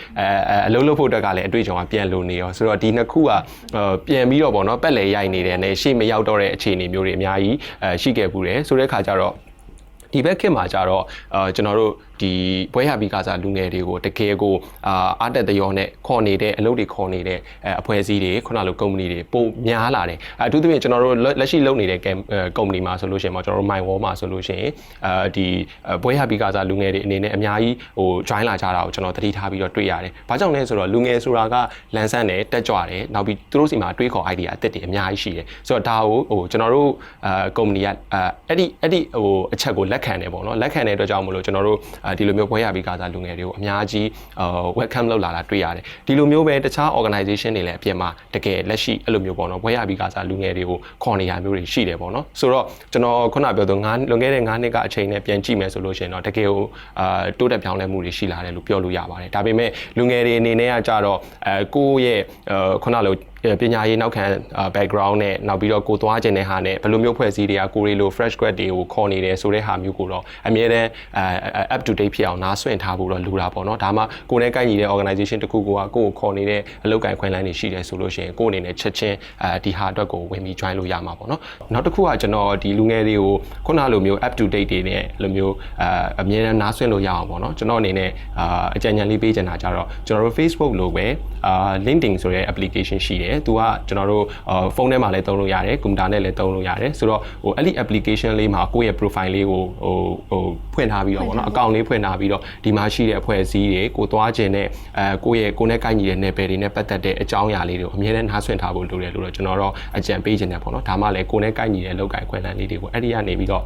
အလုပ်လုပ်ဖို့အတွက်ကလည်းအတွေ့အကြုံကပြန်လို့နေရောဆိုတော့ဒီနှစ်ခုကပြန်ပြီးတော့ပေါ့နော်ပက်လေရိုက်နေတယ်နဲ့ရှေ့မရောက်တော့တဲ့အခြေအနေမျိုးတွေအများကြီးရှိခဲ့ပူတယ်ဆိုတဲ့ခါကျတော့ဒီဘက်ခေတ်မှာကြတော့ကျွန်တော်တို့ဒီဘွဲရပြီးကစားလူငယ်တွေကိုတကယ်ကိုအားတက်သရောနဲ့ခေါ်နေတဲ့အလုပ်တွေခေါ်နေတဲ့အဖွဲ့အစည်းတွေခုနလိုကုမ္ပဏီတွေပိုများလာတယ်အထူးသဖြင့်ကျွန်တော်တို့လက်ရှိလုပ်နေတဲ့ကုမ္ပဏီမှာဆိုလို့ရှိရင်ကျွန်တော်တို့ My Wall မှာဆိုလို့ရှိရင်ဒီဘွဲရပြီးကစားလူငယ်တွေအနေနဲ့အများကြီးjoin လာကြတာကိုကျွန်တော်သတိထားပြီးတော့တွေ့ရတယ်။ဘာကြောင့်လဲဆိုတော့လူငယ်ဆိုတာကလန်းဆန်းတယ်တက်ကြွတယ်နောက်ပြီးသူတို့စီမှာတွေးခေါ် idea အသစ်တွေအများကြီးရှိတယ်။ဆိုတော့ဒါကိုကျွန်တော်တို့ကုမ္ပဏီကအဲ့ဒီအချက်ကိုလက်ခံတယ်ပေါ့နော်လက်ခံတဲ့အတွက်ကြောင့်မလို့ကျွန်တော်တို့ဒီလိုမျိုးဘွဲရပြီးကစားလူငယ်တွေကိုအများကြီးwelcome လုပ်လာတာတွေ့ရတယ်ဒီလိုမျိုးပဲတခြား organization တွေလည်းအပြင်မှာတကယ်လက်ရှိအဲ့လိုမျိုးပေါ့နော်ဘွဲရပြီးကစားလူငယ်တွေကိုခေါ်နေရမျိုးတွေရှိတယ်ပေါ့နော်ဆိုတော့ကျွန်တော်ခုနပြောတော့လွန်ခဲ့တဲ့9နှစ်ကအချိန်နဲ့ပြန်ကြည့်မယ်ဆိုလို့ရှိရင်တော့တကယ်ကိုတိုးတက်ပြောင်းလဲမှုတွေရှိလာတယ်လို့ပြောလို့ရပါတယ်ဒါပေမဲ့လူငယ်တွေအနေနဲ့ကကြတော့ကိုယ့်ရဲ့ခုနလိုပညာရေးနောက်ခံ background နဲ့နောက်ပြီးတော့ကိုသွားခြင်းတဲ့ဟာနဲ့ဘယ်လိုမျိုးဖွဲ့စည်းတွေကကိုရီလို fresh grad တွေကိုခေါ်နေတယ်ဆိုတဲ့ဟာမျိုးကိုတော့အမြဲတမ်းup to date ဖြစ်အောင်နားဆွင့်ထားဖို့တော့လိုတာပေါ့နော်ဒါမှကိုယ်နဲ့ကိုက်ညီတဲ့ organization တစ်ခုကိုကိုခေါ်နေတဲ့အလုပ်ကိုင်ခွင့်လန်းတွေရှိတယ်ဆိုလို့ရှိရင်ကိုအနေနဲ့ချက်ချင်းဒီဟာအတွက်ကိုဝင်ပြီး join လို့ရမှာပေါ့နော်နောက်တစ်ခုကကျွန်တော်ဒီလူငယ်တွေကိုခုနလိုမျိုး up to date တွေနဲ့လိုမျိုးအမြဲတမ်းနားဆွင့်လို့ရအောင်ပေါ့နော်ကျွန်တော်အနေနဲ့အကြံဉာဏ်လေးပေးချင်တာကြတော့ကျွန်တော်တို့ Facebook လိုပဲLinkedIn ဆိုတဲ့ application ရှိတယ်သူကကျွန်တော်တို့ဖုန်းထဲမှာလည်းသုံးလို့ရတယ်ကွန်ပျူတာနဲ့လည်းသုံးလို့ရတယ်ဆိုတော့အဲ့ဒီ application လေးမှာကိုယ့်ရဲ့ profile လေးကိုဖွင့်ထားပြီးတော့ဗောနော် account လေးဖွင့်ထားပြီးတော့ဒီမှာရှိတဲ့အဖွဲ့အစည်းတွေကိုသွားခြင်းနဲ့ကိုယ့်နဲ့ကိုက်ညီတဲ့ နယ်ပယ်တွေနဲ့ပတ်သက်တဲ့အကြောင်းအရာလေးတွေကိုအမြဲတမ်းနားဆွင့်ထားဖို့လိုတယ်လို့တော့ကျွန်တော်တော့အကြံပေးခြင်းနဲ့ဗောနော်ဒါမှလည်းကိုယ့်နဲ့ကိုက်ညီတဲ့လောက်ကိုင်ခွင့်လန်းလေးတွေကိုအဲ့ဒီကနေပြီးတော့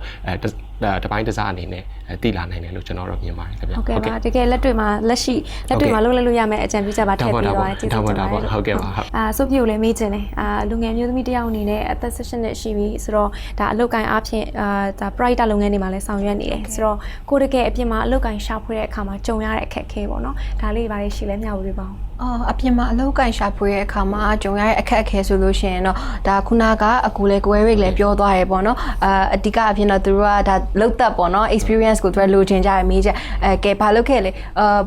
တပိုင်းတစားအနေနဲ့တည်လာနိုင်တယ်လို့ကျွန်တော်တို့မြင်ပါတယ်ခင်ဗျာဟုတ်ကဲ့ပါတကယ်လက်တွေ့မှာလုပ်လို့ရမယ်အကြံပြုချက်ပါထည့်ပြီးတော့ကျေးဇူးတင်ပါတယ်ဟုတ်ကဲ့ပါဆိုပြိုလည်းမေးခြင်းတယ်လူငယ်မျိုးသမီးတယောက်အနေနဲ့အသက်16နှစ်ရှိပြီဆိုတော့ဒါအလုပ်ကိုင်အားဖြင့်ဒါ private လုပ်ငန်းတွေမှာလည်းဆောင်ရွက်နေတယ်ဆိုတော့ကိုတကယ်အပြင်မှာအလုပ်ကိုင်ရှာဖွေတဲ့အခါမှာကြုံရတဲ့အခက်အခဲပေါ့နော်ဒါလေးတွေရှိလဲမျှဝေပါအောင်အပြင်မှာအလုပ်ကိုင်ရှာဖွေတဲ့အခါမှာကြုံရတဲ့အခက်အခဲဆိုလို့ရှိရင်တော့ဒါခုနကအကူလည်းကိုယ်ရိတ်လည်းပြောသွားရပေါ့နော်အဓိကအပြင်တော့သူတို့ကဒါလောက်သက်ပေါ့နော် experience ကိုသူကလိုချင်ကြရမေးချက်ကဲဘာလုပ်ခဲ့လဲ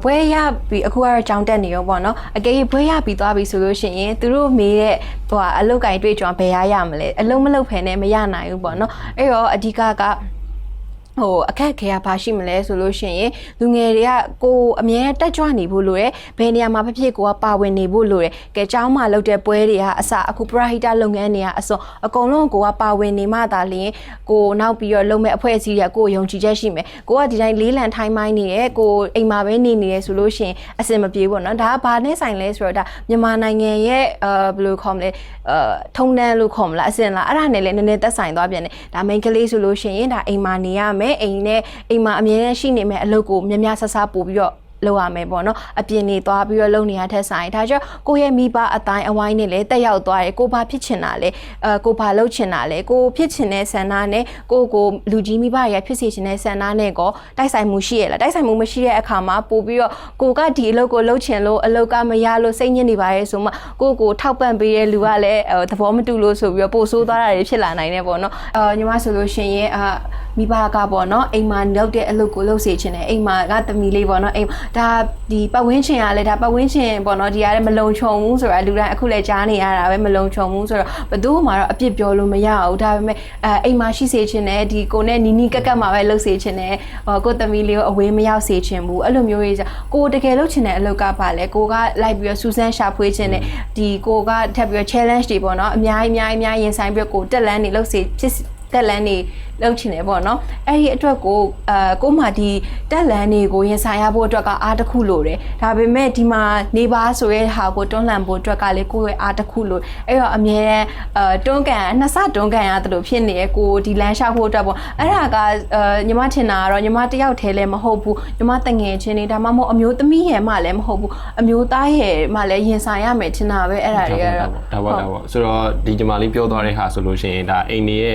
ဘွဲရပြီးအခုကတော့ကြောင်းတက်နေရောပေါ့နော်အကယ်၍ဘွဲရပြီးသွားပြီဆိုလို့ရှိရင်သူတို့မေးတဲ့ဟိုအလုပ်ကိုင်တွေ့ကြုံဘယ်ရမလဲအလုပ်မလုပ်ဖ ೇನೆ မရနိုင်ဘူးပေါ့နော်အဲ့တော့အဓိကအခက်ခဲရပါရှိမလဲဆိုလို့ရှိရင်လူငယ်တွေကကိုအမြဲတက်ကြွနေဖို့လိုတယ်ဘယ်နေရာမှာဖြစ်ကိုကပါဝင်နေဖို့လိုတယ်ကဲကျောင်းမှာလုပ်တဲ့ပွဲတွေကအစအခုပရဟိတလုပ်ငန်းတွေကအစုံအကုန်လုံးကိုကပါဝင်နေမှသာလျှင်ကိုနောက်ပြီးတော့လုပ်မဲ့အဖွဲ့အစည်းတွေကိုယုံကြည်ချက်ရှိမယ်ကိုကဒီတိုင်းလေးလံထိုင်းမိုင်းနေတယ်ကိုအိမ်မှာပဲနေနေတယ်ဆိုလို့ရှိရင်အဆင်မပြေဘူးเนาะဒါကဘာနဲ့ဆိုင်လဲဆိုတော့ဒါမြန်မာနိုင်ငံရဲ့ဘယ်လိုခေါ်မလဲထုံတန်းလို့ခေါ်မလားအဆင်လားအဲ့ဒါနဲ့လည်းနည်းနည်းသက်ဆိုင်သွားပြန်တယ်ဒါ main ကလေးဆိုလို့ရှိရင်ဒါအိမ်မှာနေရမယ်အိမ်မှာအမြဲတမ်းရှိနေမယ်အလုပ်ကိုများများဆဆပို့ပြီးတော့လုပ်ရမယ်ပေါ့နော်အပြင်နေသွားပြီးတော့လုပ်နေရတဲ့ဆိုင်ဒါကြောင့်ကိုရဲ့မိဘအတိုင်းအဝိုင်းနဲ့လည်းတက်ရောက်သွားတယ်ကိုဘာဖြစ်ချင်တာလဲကိုဘာလုပ်ချင်တာလဲကိုဖြစ်ချင်တဲ့ဆန္ဒနဲ့ကိုလူကြီးမိဘရဖြစ်စေချင်တဲ့ဆန္ဒနဲ့ကိုတိုက်ဆိုင်မှုရှိရလားတိုက်ဆိုင်မှုမရှိတဲ့အခါမှာပို့ပြီးတော့ကိုကဒီအလုပ်ကိုလုပ်ချင်လို့အလုပ်ကမရလို့စိတ်ညစ်နေပါရဲ့ဆိုမှကိုထောက်ပံ့ပေးတဲ့လူကလည်းသဘောမတူလို့ဆိုပြီးတော့ပို့ဆိုးသွားတာတွေဖြစ်လာနိုင်တယ်ပေါ့နော်ညီမဆိုလို့ရှိရင်မိဘကပေါ့နော်အိမ်မှာလုပ်တဲ့အလုပ်ကိုလုပ်စေချင်တယ်အိမ်မှာကသမီးလေးပေါ့နော်အိမ်ဒါဒီပတ်ဝန်းကျင်ကလည်းဒါပတ်ဝန်းကျင်ပေါ့နော်ဒီကလည်းမလုံခြုံဘူးဆိုတာလူတိုင်းအခုလည်းကြားနေရတာပဲမလုံခြုံဘူးဆိုတော့ဘယ်သူမှတော့အပြစ်ပြောလို့မရဘူးဒါပေမဲ့အိမ်မှာရှိစေချင်တယ်ဒီကိုနဲ့နီကပ်မှာပဲလုပ်စေချင်တယ်ကိုသမီးလေးကိုအဝေးမရောက်စေချင်ဘူးအဲ့လိုမျိုးကြီးကိုတကယ်လုပ်ချင်တဲ့အလုပ်ကပါလဲကိုကလိုက်ပြီးတော့စူးစမ်းရှာဖွေချင်တယ်ဒီကိုကထပ်ပြီးတော့ challenge တွေပေါ့နော်အများကြီးရင်ဆိုင်ပြီးတော့ကိုတက်လန်းနေလုပ်စေဖြစ်တက်လန်းနေ လုပ်ချင်တယ်ပေါ့နော်အဲ့ဒီအတွက်ကိုမှဒီတက်လန်တွေကိုရင်ဆိုင်ရဖို့အတွက်ကအားတစ်ခုလို့တယ်ဒါပေမဲ့ဒီမှာနေပါဆိုရဲဟာကိုတွန်းလှန်ဖို့အတွက်ကလေကိုရဲ့အားတစ်ခုလို့အဲ့တော့အမြဲတမ်းတွန်းကန်နှစ်ဆတွန်းကန်ရတယ်လို့ဖြစ်နေရကိုဒီလမ်းလျှောက်ဖို့အတွက်ပေါ့အဲ့ဒါကညီမထင်တာကတော့ညီမတယောက်တည်းလည်းမဟုတ်ဘူးညီမတငယ်ချင်းတွေဒါမှမဟုတ်အမျိုးသမီးရဲ့မှလည်းမဟုတ်ဘူးအမျိုးသားရဲ့မှလည်းရင်ဆိုင်ရမယ်ထင်တာပဲအဲ့ဒါတွေကတော့ဒါပေါ့ဆိုတော့ဒီညီမလေးပြောသွားတဲ့ဟာဆိုလို့ရှိရင်ဒါအိမ်နေရဲ့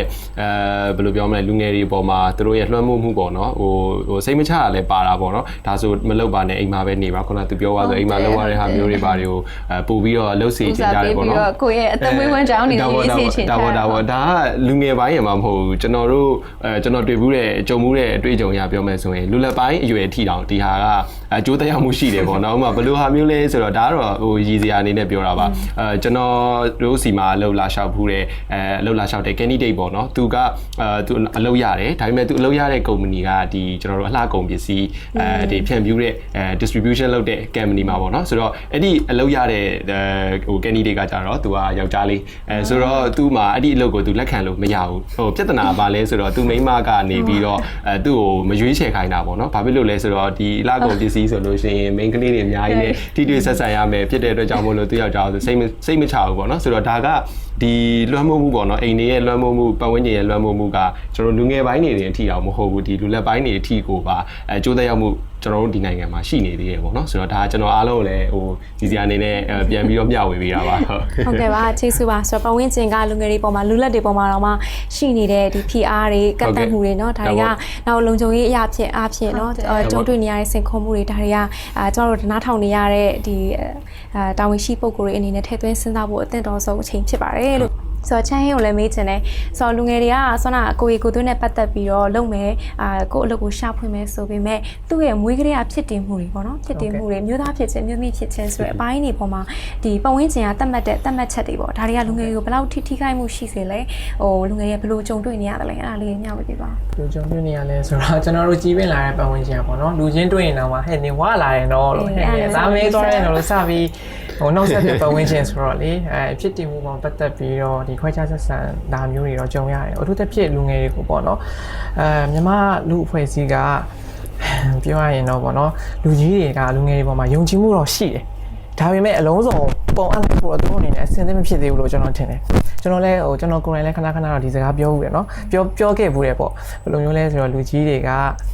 ဘယ်လိုပြောမလဲလူငယ်တွေပေါ်မှာသူတို့ရဲ့လွှမ်းမိုးမှုပေါ့နော်ဟိုစိတ်မချရလဲပါတာပေါ့နော်ဒါဆိုမလုပ်ပါနဲ့အိမ်မှာပဲနေပါခုနကသူပြောသွားဆိုအိမ်မှာလုပ်ရတဲ့ဟာမျိုးတွေပါတွေကိုပို့ပြီးတော့လှုပ်စေချင်ကြတယ်ပေါ့နော်ကိုရဲ့အသက်မွေးဝမ်းကြောင်းနေနေစေချင်တာဒါကလူငယ်ပိုင်းရမှာမဟုတ်ဘူးကျွန်တော်တွေ့ဘူးတဲ့ကြုံမှုတဲ့အတွေ့အကြုံရပြောမယ်ဆိုရင်လူလက်ပိုင်းအရွယ်ထိတောင်ဒီဟာကအကျိုးသက်ရောက်မှုရှိတယ်ပေါ့နော်ဥပမာဘယ်လိုဟာမျိုးလဲဆိုတော့ဒါကတော့ဟိုရည်စရာအနေနဲ့ပြောတာပါကျွန်တော်တို့စီမှာအလုပ်လာလျှောက်ဘူးတဲ့အလုပ်လာလျှောက်တဲ့ candidate ပေါ့နော်သူအလုပ်ရတယ်ဒါပေမဲ့သူအလုပ်ရတဲ့ company ကဒီကျွန်တော်တို့အလှကုန်ပစ္စည်းဒီဖြန့်ဖြူးတဲ့distribution လုပ်တဲ့ company မှာပေါ့နော်ဆိုတော့အဲ့ဒီအလုပ်ရတဲ့ဟို candidate ကကြတော့သူကယောက်ျားလေးဆိုတော့သူ့မှာအဲ့ဒီအလုပ်ကိုသူလက်ခံလို့မရဘူးဟိုပြဿနာပါလဲဆိုတော့သူမိန်းမကနေပြီးတော့သူ့ကိုမရွေးချယ်ခိုင်းတာပေါ့နော်ဘာဖြစ်လို့လဲဆိုတော့ဒီအလှကုန်ပစ္စည်းဆိုလို့ရှိရင် main ကလေးတွေအများကြီးနဲ့ထိတွေ့ဆက်ဆံရမယ်ဖြစ်တဲ့အတွက်ကြောင့်မို့လို့သူယောက်ျားဆိုစိတ်မချဘူးပေါ့နော်ဆိုတော့ဒါကဒီလွှမ်းမိုးမှုပေါ့နော်အိမ်တွေရဲ့လွှမ်းမိုးမှုပတ်ဝန်းကျင်ရဲ့လွှမ်းမိုးမှုကကျွန်တော်လူငယ်ပိုင်းတွေအထိအောင်မဟုတ်ဘူးဒီလူလက်ပိုင်းတွေအထိကိုပါအကျိုးသက်ရောက်မှုကျွန်တော်တို့ဒီနိုင်ငံမှာရှိနေသေးတယ်ပေါ့နော်ဆိုတော့ဒါကျွန်တော်အားလုံးလည်းဟိုဒီစီအနေနဲ့ပြန်ပြီးတော့မျှဝေပေးတာပါဟုတ်ကဲ့ပါကျေးဇူးပါဆိုတော့ပတ်ဝန်းကျင်ကလူငယ်တွေပေါ်မှာလူလက်တွေပေါ်မှာတော့မှရှိနေတဲ့ဒီ PR တွေကတ်တက်မှုတွေเนาะဒါတွေကနောက်လုံခြုံရေးအရာဖြစ်အားဖြင့်เนาะကြုံတွေ့နေရတဲ့စင်ခုံမှုတွေဒါတွေကကျွန်တော်တို့နားထောင်နေရတဲ့ဒီတာဝန်ရှိပုဂ္ဂိုလ်တွေအနေနဲ့ထည့်သွင်းစဉ်းစားဖို့အသင့်တော်ဆုံးအချိန်ဖြစ်ပါတယ်လို့ဆိုတော့ချမ်းဟင်းကိုလည်းမေးချင်တယ်ဆိုတော့လူငယ်တွေကဆွမ်းနာကိုရီကိုသွင်းနဲ့ပတ်သက်ပြီးတော့လုပ်မယ်ကိုအလုပ်ကိုရှာဖွေမယ်ဆိုပေမဲ့သူ့ရဲ့မွေးကလေးကဖြစ်တည်မှုတွေပေါ့နော်ဖြစ်တည်မှုတွေမျိုးသားဖြစ်ခြင်းမျိုးသမီးဖြစ်ခြင်းဆိုတဲ့အပိုင်းတွေပေါ်မှာဒီပတ်ဝန်းကျင်ကသတ်မှတ်ချက်တွေပေါ့ဒါတွေကလူငယ်တွေကိုဘယ်လောက်ထိခိုက်မှုရှိစေလဲဟိုလူငယ်တွေကဘယ်လိုကြုံတွေ့နေရတယ်လဲအဲ့ဒါလေးမျှဝေပေးပါဘယ်လိုကြုံတွေ့နေရလဲဆိုတော့ကျွန်တော်တို့ကြီးပင်လာတဲ့ပတ်ဝန်းကျင်ပေါ့နော်လူချင်းတွေ့ရင်တော့ဟဲ့နေဝလာတယ်နော်လို့ဟဲ့ဒါမေးသွားတယ်နော်လို့စပြီးဟိုနောက်ဆက်တဲ့ပတ်ဝန်းကျင်ဆိုတော့လေဖြစ်တည်မှုပေါ်ပတ်သက်ပြီးတော့ဒီခွဲခြားဆက်ဆံဒါမျိုးတွေတော့ကြုံရတယ်အထူးသဖြင့်လူငယ်တွေကိုပေါ့နော်မြန်မာလူအဖွဲ့အစည်းကပြောရရင်တော့ပေါ့နော်လူကြီးတွေကလူငယ်တွေပေါ်မှာယုံကြည်မှုတော့ရှိတယ်ဒါပေမဲ့အလုံးစုံပုံအပ်လိုက်ဖို့အတူအနေနဲ့အဆင်သင့်မဖြစ်သေးဘူးလို့ကျွန်တော်ထင်တယ်ကျွန်တော်လည်းကျွန်တော်ကိုယ်တိုင်လည်းခဏတော့ဒီစကားပြောဘူးတယ်နော်ပြောခဲ့ဘူးတယ်ပေါ့ဘယ်လိုမျိုးလဲဆိုတော့လူကြီးတွေက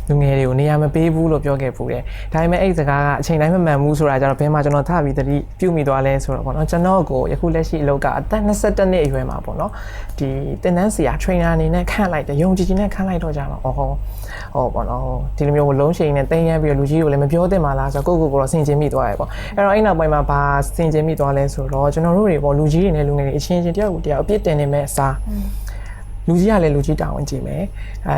လူငယ်တွေကိုနေရာမပေးဘူးလို့ပြောခဲ့ဘူးတယ်ဒါပေမဲ့အဲ့ဒီစကားကအချိန်တိုင်းမမှန်ဘူးဆိုတာကြတော့ဘယ်မှာကျွန်တော်ထပြီးတတိပြုမိသွားလဲဆိုတော့ပေါ့နော်ကျွန်တော်ကိုယခုလက်ရှိအလုပ်ကအသက်22နှစ်အရွယ်မှာပေါ့နော်ဒီတင်တန်းဆရာ trainer အနေနဲ့ခန့်လိုက်တယ်ယုံကြည်နဲ့ခန့်လိုက်တော့ကြတော့ဟောပေါ့နော်ဒီလိုမျိုးလုံးချိန်နဲ့တင်းရမ်းပြီးတော့လူကြီးကိုလည်းမပြောသင့်ပါလားဆိုတော့ကိုတော့ဆင်ခြင်မိသွားတယ်ပေါ့အဲ့တော့အဲ့နောက်ပိုင်းမှာဘာဆင်ခြင်မိသွားလဲဆိုတော့ကျွန်တော်တို့တွေပေါ့လူကြီးတွေနဲ့လူငယ်တွေအချင်းချင်းတယောက်ကိုတယောက်အပြစ်တင်နေမဲ့အစားလူကြီးကလည်းလူကြီးတာဝန်ကြည့်မယ်